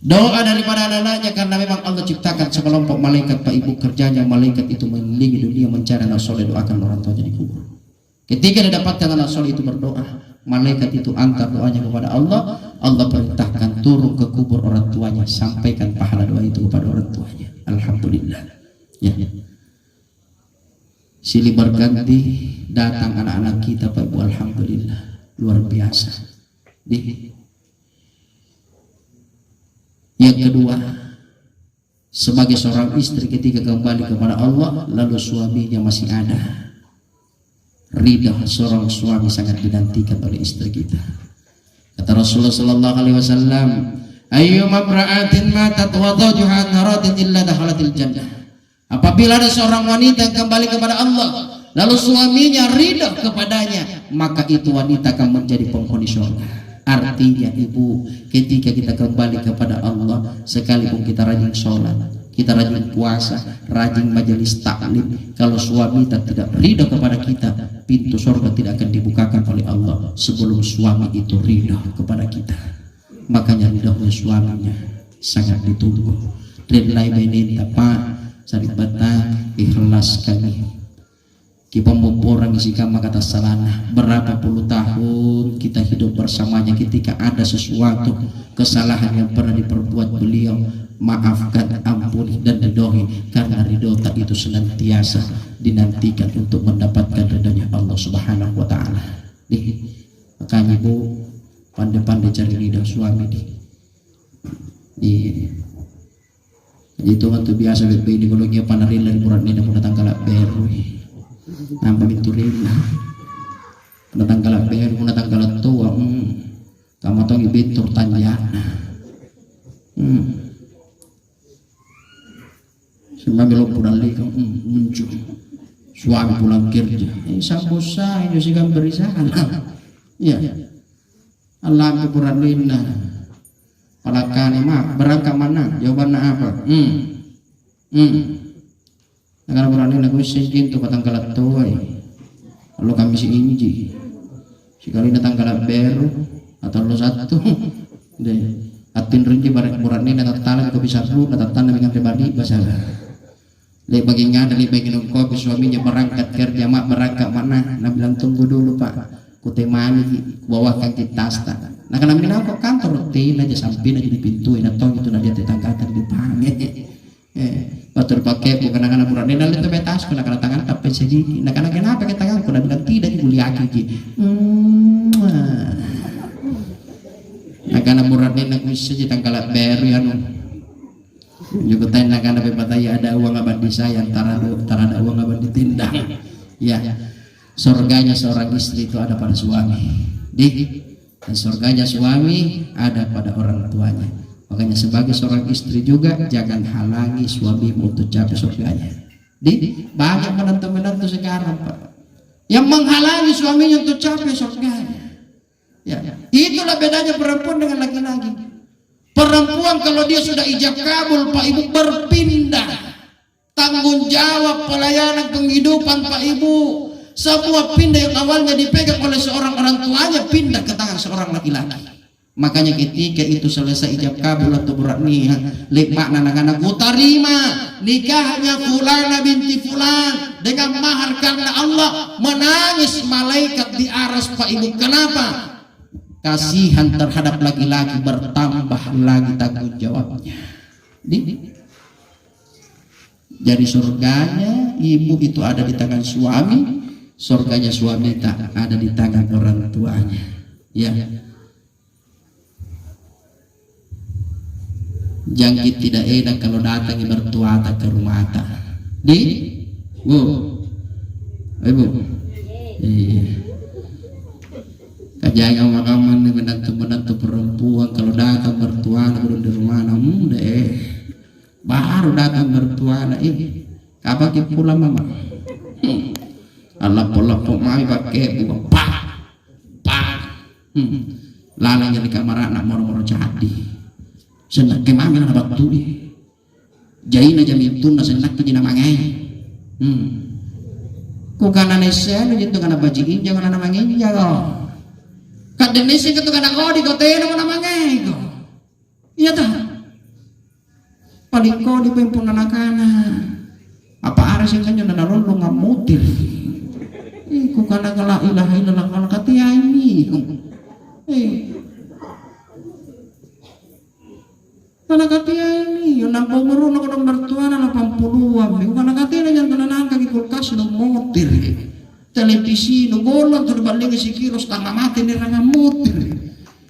doa daripada anak-anaknya, karena memang Allah ciptakan sekelompok malaikat Pak Ibu, kerjanya malaikat itu mengelilingi dunia mencari anak soleh, doakan orang tuanya di kubur. Ketika didapatkan anak soleh itu berdoa, malaikat itu antar doanya kepada Allah. Allah perintahkan turun ke kubur orang tuanya, sampaikan pahala doa itu kepada orang tuanya. Alhamdulillah. Ya. Silih berganti datang anak-anak kita Pak Ibu, alhamdulillah, luar biasa. Yang kedua, sebagai seorang istri ketika kembali kepada Allah lalu suaminya masih ada, ridha seorang suami sangat dinantikan oleh istri kita. Kata Rasulullah sallallahu alaihi wasallam, ayyuma imra'atin matat wa zawjuha naradin illa dakhalatil jannah. Apabila ada seorang wanita yang kembali kepada Allah lalu suaminya ridha kepadanya, maka itu wanita akan menjadi penghuni surga. Artinya ibu, ketika kita kembali kepada Allah, sekalipun kita rajin sholat, kita rajin puasa, rajin majelis taklim, kalau suami tidak ridha kepada kita, pintu surga tidak akan dibukakan oleh Allah sebelum suami itu ridha kepada kita. Makanya ridhonya suaminya sangat ditunggu. Rilai benin apa saribata ikhlas kami. Kita orang isi kama kata salana berapa puluh tahun kita hidup bersamanya, ketika ada sesuatu kesalahan yang pernah diperbuat beliau, maafkan, ampuni dan ridhoi, karena ridho tak itu senantiasa dinantikan untuk mendapatkan ridhonya Allah Subhanahu wa taala. Makanya ibu pandai-pandai cari ridho suami itu kan tuh biasa ini kalau dia panaril dari murad ini mau datang kalak beru nampak binturil datang kalak beru mau datang kalak tua kamu tahu bintur tanjana sebab belum pulang lagi muncul suami pulang kerja sambusa ini sih kan berisahan ya Allah keburanina palakan maaf berangkat mana jawabannya apa negara berani lagu singkin tuh patang kalat tuai lalu kami si inji sekali datang kalat beru atau lo satu deh atin rinci barang berani datang talan kopi satu datang tanah dengan pribadi basalah le baginya dari bagian kopi suaminya berangkat kerja mak berangkat mana nah bilang tunggu dulu pak kutemani bawakan kita tas. Nah karena mina kok kantor hotel aja sampai aja di pintu atau itu nanti tetangga di panggil batur pakai bukan anak buran ini nanti betas kena kena tangan tapi sedikit nah karena kenapa kita tangan kena bilang tidak dimuliakan ji nah karena buran ini nak bisa jadi tanggal baru ya juga tanya karena bebataya ada uang abad di saya antara ada uang abad ditindang ya surganya seorang istri itu ada pada suami dan surganya suami ada pada orang tuanya. Makanya sebagai seorang istri juga jangan halangi suamimu untuk capai surganya. Banyak menantu-menantu sekarang Pak yang menghalangi suaminya untuk capai surganya. Ya, itulah bedanya perempuan dengan laki-laki. Perempuan kalau dia sudah ijab kabul Pak Ibu berpindah tanggung jawab pelayanan penghidupan Pak Ibu. Semua pindah yang awalnya dipegang oleh seorang orang tuanya pindah ke tangan seorang laki-laki. Makanya ketika itu selesai ijab kabul atau berat nikah, lepak anak-anak terima nikahnya fulana binti fulan dengan mahar karena Allah, menangis malaikat di aras Pak Ibu. Kenapa? Kasihan terhadap laki-laki bertambah lagi tanggung jawabnya. Jadi surganya ibu itu ada di tangan suami, surganya suami tak ada di tangan orang tuanya. Ya. Jangkit tidak enak kalau datang bertuata ke rumah tak. Bu, ibu, kajian makaman menantu perempuan kalau datang bertuana belum di rumah namun baru datang bertuana ini kapan kita pulang mama. Allah pola mami pakai bukan pak lalangnya di kamar anak moro-moro jadi senak ke mami na batu di jaina jami tuna senak ke jina mangai ku kana nese anu jitu kana bajiin jangan ana mangai jago kadenese ke tu kana kodi ko teno kana mangai ko iya ta paling kodi pempun anak-anak apa arah sing kanyo na rolong ngamutil ku kana la ilaha illallah kana katia ini kana katia ini yo nang pomoro no kana mertuana 80-an ku kana katia yang tenan kaki kulkas no motir televisi no golon tu balik si kilo setengah mati ni ranga motir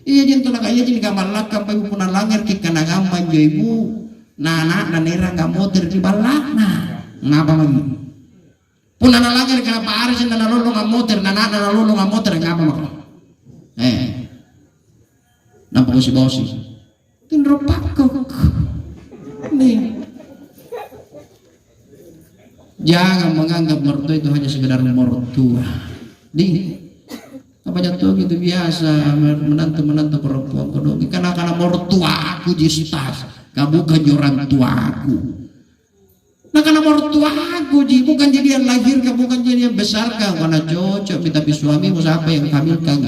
iya jen tolak iya jen gamalak kampai puna langir ki kana gampan jo ibu nana nanera gamotir di balakna ngapa lagi puna langir kana paaris nana lolo gamotir nana lolo gamotir ngapa mak nampak bosi tinro pakok nih jangan menganggap mertua itu hanya sekedar mertua apa jatuh gitu biasa menantu perempuan kodoki karena mertua aku jistas kamu bukan orang tua aku nah karena mertua aku bukan jadi yang lahir kamu bukan jadi yang besar karena cocok tapi suamimu siapa yang hamilkan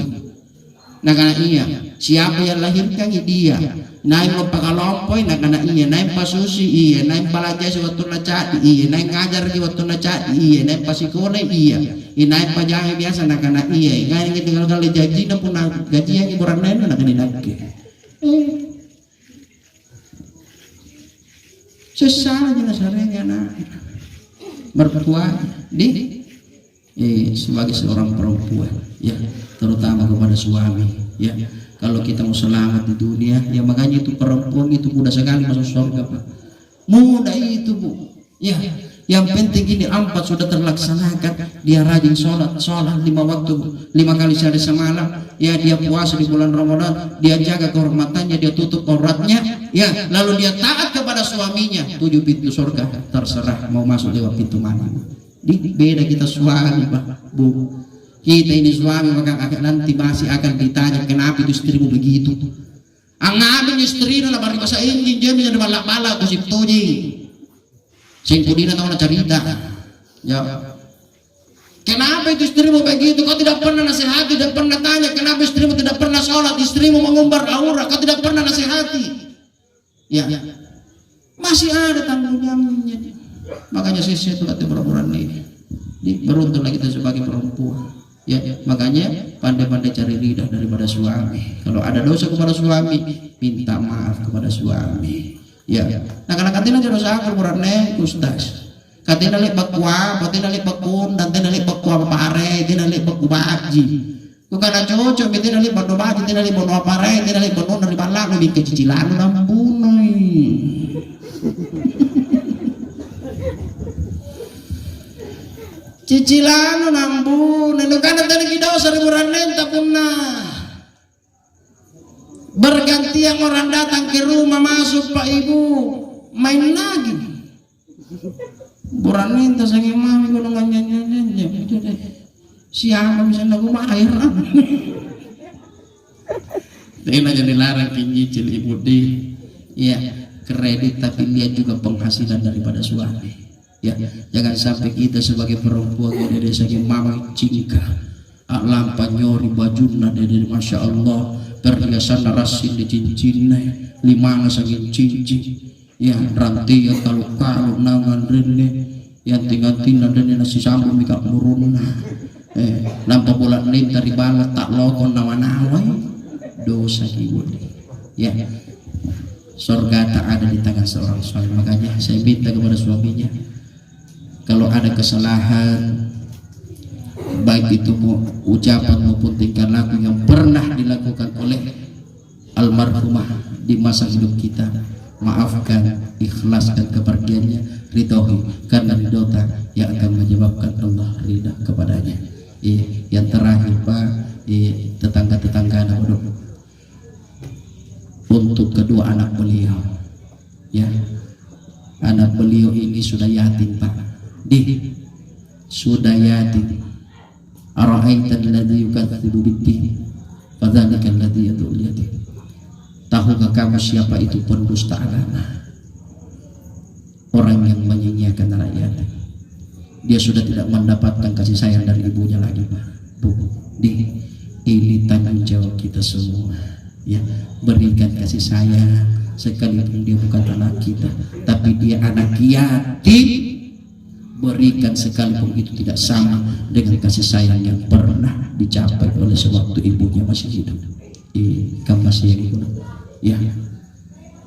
nah karena iya siapa yang lahirkan dia naik pakalompoi nah karena iya naik pasusi iya naik palaja waktu nacadi iya naik ngajar di waktu nacadi iya naik pasikole iya naik pajangan biasa nah karena iya nggak tinggal kali gaji na pun gaji yang iburan lain nah kena lagi sesalahnya nasarnya nah mertua sebagai seorang perempuan ya terutama kepada suami ya kalau kita mau selamat di dunia ya makanya itu perempuan itu mudah sekali masuk surga Pak mudah itu Bu ya yang penting ini 4 sudah terlaksanakan dia rajin sholat 5 waktu 5 kali sehari semalam ya dia puasa di bulan Ramadan dia jaga kehormatannya dia tutup auratnya ya lalu dia taat kepada suaminya 7 pintu surga terserah mau masuk lewat pintu mana beda kita suami Pak Bu kita ini suami maka nanti masih akan ditanya kenapa itu istrimu begitu ang namin istri na labari pa sa inyo dyan yung balak-balak kusip tuji singkudin na tayo na carita ya kenapa itu istrimu begitu kau tidak pernah nasihati tidak pernah tanya kenapa istrimu tidak pernah sholat istrimu mengumbar aura kau tidak pernah nasihati ya masih ada tanggung jawabnya makanya saya itu kata perempuan ini beruntunglah kita sebagai perempuan ya makanya pandai-pandai cari ridha daripada suami kalau ada dosa kepada suami minta maaf kepada suami ya nah karena katina dosa aku murane ustaz katina lek bakwa katina lek bakun dan tina lek bakwa pare tina lek bakwa baji ku kana cocok tina lek bakwa baji tina lek bakwa pare tina lek bakun dari balak lebih kecicilan nampunoi cicilan nambun anu kana tadi kita usah riburan tapun bergantian orang datang ke rumah masuk Pak Ibu main lagi buran minta sange mami kuno nyanyi siapa bisa lagu air ini jadi larang nyicil ibu di ya kredit tapi lihat juga penghasilan daripada suami ya jangan sampai kita sebagai perempuan dari segi mama cingka lampa nyori bajuna dari masya Allah perhiasan rasin di cincinnya 5 saking cincin ya rantai ya kalau nangan rene yang tinggal dan nasi sambal mikak muruna nampak bulan lain dari balat tak lokon nawan-nawan dosa ibu ya surga tak ada di tangan seorang suami makanya saya minta kepada suaminya kalau ada kesalahan baik itu ucapan maupun tingkah laku yang pernah dilakukan oleh almarhumah di masa hidup kita maafkan ikhlaskan kepergiannya ridhoi karena ridhota yang akan menyebabkan Allah ridha kepadanya yang terakhir Pak tetangga-tetangga anak untuk kedua anak beliau ya anak beliau ini sudah yatim Pak sudah yatim ara'aitan alladhi yukadzibu bid-din fadzalika alladhi yad'ul yatim tahukah kamu siapa itu pendusta agama orang yang menyia-nyiakan rakyat dia sudah tidak mendapatkan kasih sayang dari ibunya lagi Pak Bu ini tanggung jawab kita semua ya berikan kasih sayang sekalipun dia bukan anak kita tapi dia anak yatim berikan sekalipun itu tidak sama dengan kasih sayang yang pernah dicapai oleh sewaktu ibunya masih hidup. Kamu masih yang itu ya.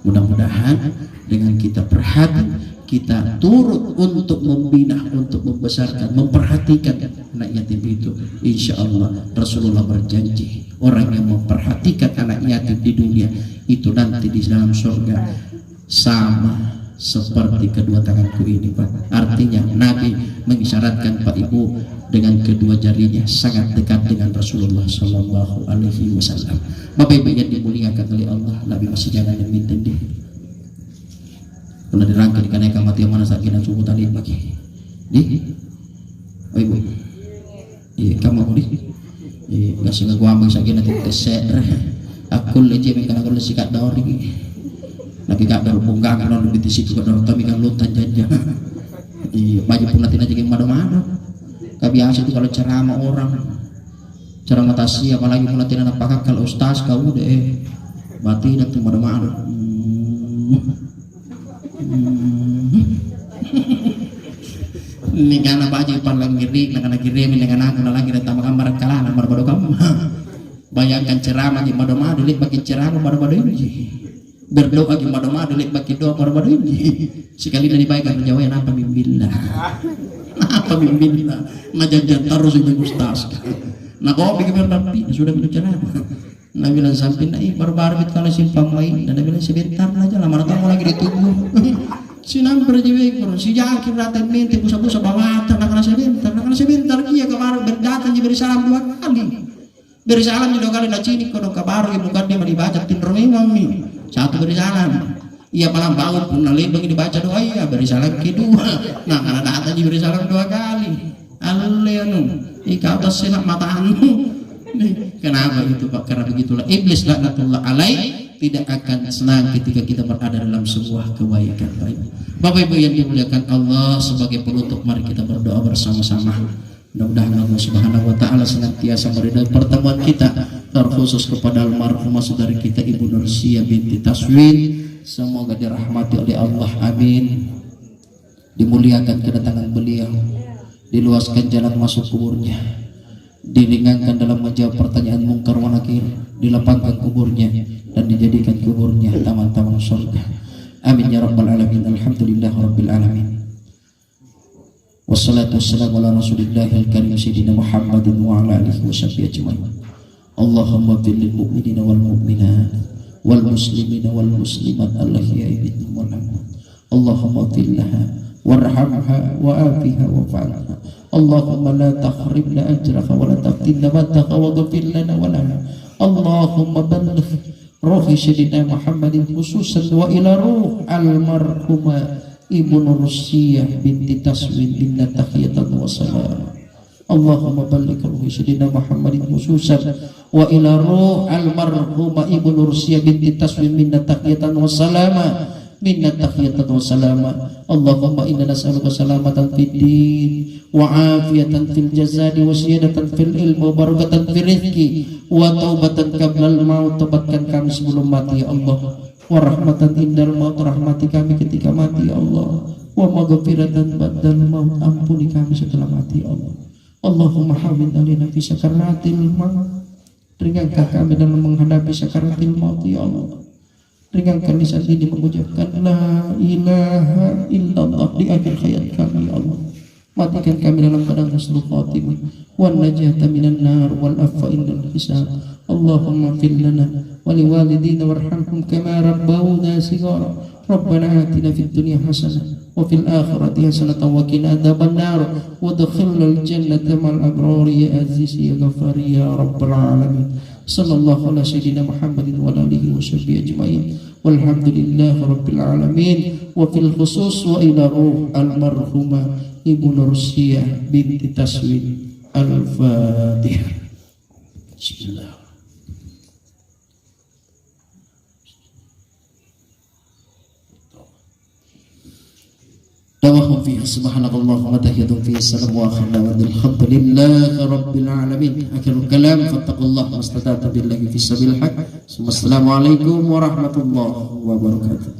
Mudah-mudahan dengan kita perhati, kita turut untuk membina, untuk membesarkan, memperhatikan anak yatim itu. Insya Allah Rasulullah berjanji, orang yang memperhatikan anak yatim di dunia itu nanti di dalam surga sama seperti kedua tanganku ini, Pak. Artinya Nabi mengisyaratkan Pak Ibu dengan kedua jarinya sangat dekat dengan Rasulullah Shallallahu Alaihi Wasallam. Bapak Ibu yang dimuliakan oleh Allah, Nabi masih jangan minta deh. Kalau dirangkai di kanaikan mati yang mana saat kita subuh tadi pagi, di, oh Ibu, iya kamu di, nggak sih nggak ambil sakit nanti keser, aku leci mengkana kalau sikat daun ini. Lagi gak berbunggang kan di situ kan tapi kan lutan janja. Banyak pun nanti aja yang mado-mado. Gak biasa itu kalau ceramah orang, ceramah tasih apalagi pun nanti anak pakak kalau ustaz kau udah mati nanti mado-mado. Ini karena baju paling ngiri, karena kirim dengan aku lagi datang makan barang kalah nomor bodoh kamu. Bayangkan ceramah di mado-mado, lihat bagi ceramah mado-mado ini. Berdoa di mado-mado, lihat bagi doa mado-mado ini. Sekali dari baik kan jawab apa bimbinlah, apa bimbinlah, majajan terus itu ustaz. Nah kau bikin berdapi sudah bicara. Nabi bilang sampai naik baru-baru kalau simpang main, dan Nabi bilang sebentar aja lah, mana tahu lagi ditunggu. Si nampar jawab, si jakir datang minta busa-busa bawatan, nak kena sebentar dia kemarin berdatang diberi salam 2 kali. Beri salam juga kali nak cini kono kabar yang bukan dia dibaca tinro memang nih. Satu beri salam, iya malam bangun pun nalibang dibaca doa iya beri salam kedua. Nah karena datang diberi salam 2 kali. Alenu, ika atas senak mataanmu. Kenapa itu Pak? Karena begitulah iblis laknatullah alaih tidak akan senang ketika kita berada dalam sebuah kebaikan. Bapak Ibu yang dimuliakan Allah, sebagai penutup mari kita berdoa bersama-sama. Mudah-mudahan Allah Subhanahu wa taala senantiasa meridai pertemuan kita, terkhusus kepada almarhumah saudari kita Ibu Nursia binti Taswin. Semoga dirahmati oleh Allah, amin. Dimuliakan kedatangan beliau, diluaskan jalan masuk kuburnya, diringankan dalam menjawab pertanyaan mungkar wa nakir, dilapangkan kuburnya dan dijadikan kuburnya taman-taman surga. Amin ya rabbal alamin. Alhamdulillah rabbil alamin. Wassalatu wassalamu ala rasulillahil karim sayyidina Muhammadin wa ala alihi wa sahbihi ajma'in. Allahumma fil lil mu'minina wal mu'minat wal muslimina wal muslimat allahiyya minhum wal amwat. Allahumma fil laha warhamha wa afiha wa fa'alha. Allahumma la tahribna ajraha wa la taftinna mataha wa ghfir lana wa lana. Allahumma balligh ruhi sayyidina Muhammadin khususan wa ila ruh almarhumah Ibu Nursia binti Taswin minna tahiyatan wa salam. Allahumma balligh ruhi sayyidina Muhammadin khususan wa ila ruh almarhumah Ibu Nursia binti Taswin minna tahiyatan wa salama, minna tahiyatan wa salama. Allahumma inna nas'aluka salamatan fid din wa afiyatan fil jasadi wa siyadatan fil ilmi wa barakatan fil rizqi wa taubatan qabla al maut. Tobatkan kami sebelum mati ya Allah, wa rahmatan indal maut, rahmati kami ketika mati ya Allah, wa maghfiratan ba'dal maut, ampuni kami setelah mati ya Allah. Allahumma hawwin alaina fi sakaratil maut, ringankan kami dalam menghadapi sakaratil maut ya Allah. Ringankan lisan ini mengucapkan la ilaha illallah di akhir hayat kami ya Allah. Matikan kami dalam keadaan husnul khatimah wan najata minan nar wal afwa indal hisab. Allahumma fil lana wa liwalidina warhamhum kama rabbawna shighara. Rabbana atina fid dunya hasanah wa fil akhirati hasanah wa qina adzaban nar wa adkhilnal jannata ma'al abrar ya aziz ya ghafar ya rabbal alamin. Sallallahu ala sayyidina Muhammadin wa alihi wa sahbihi ajma'in. Walhamdulillahi rabbil alamin. Wa fil khusus wa ila ruh almarhumah Ibu Nursia binti Taswin. Al-Fatihah. Bismillah. Dawahum fiha subhanakallahumma tahiyatun fiha salam wa akhirna wa alhamdulillahi rabbil alamin. Akhirul kalam fattaqullaha mastata'tu billahi fi sabil haq. Assalamualaikum warahmatullahi wabarakatuh.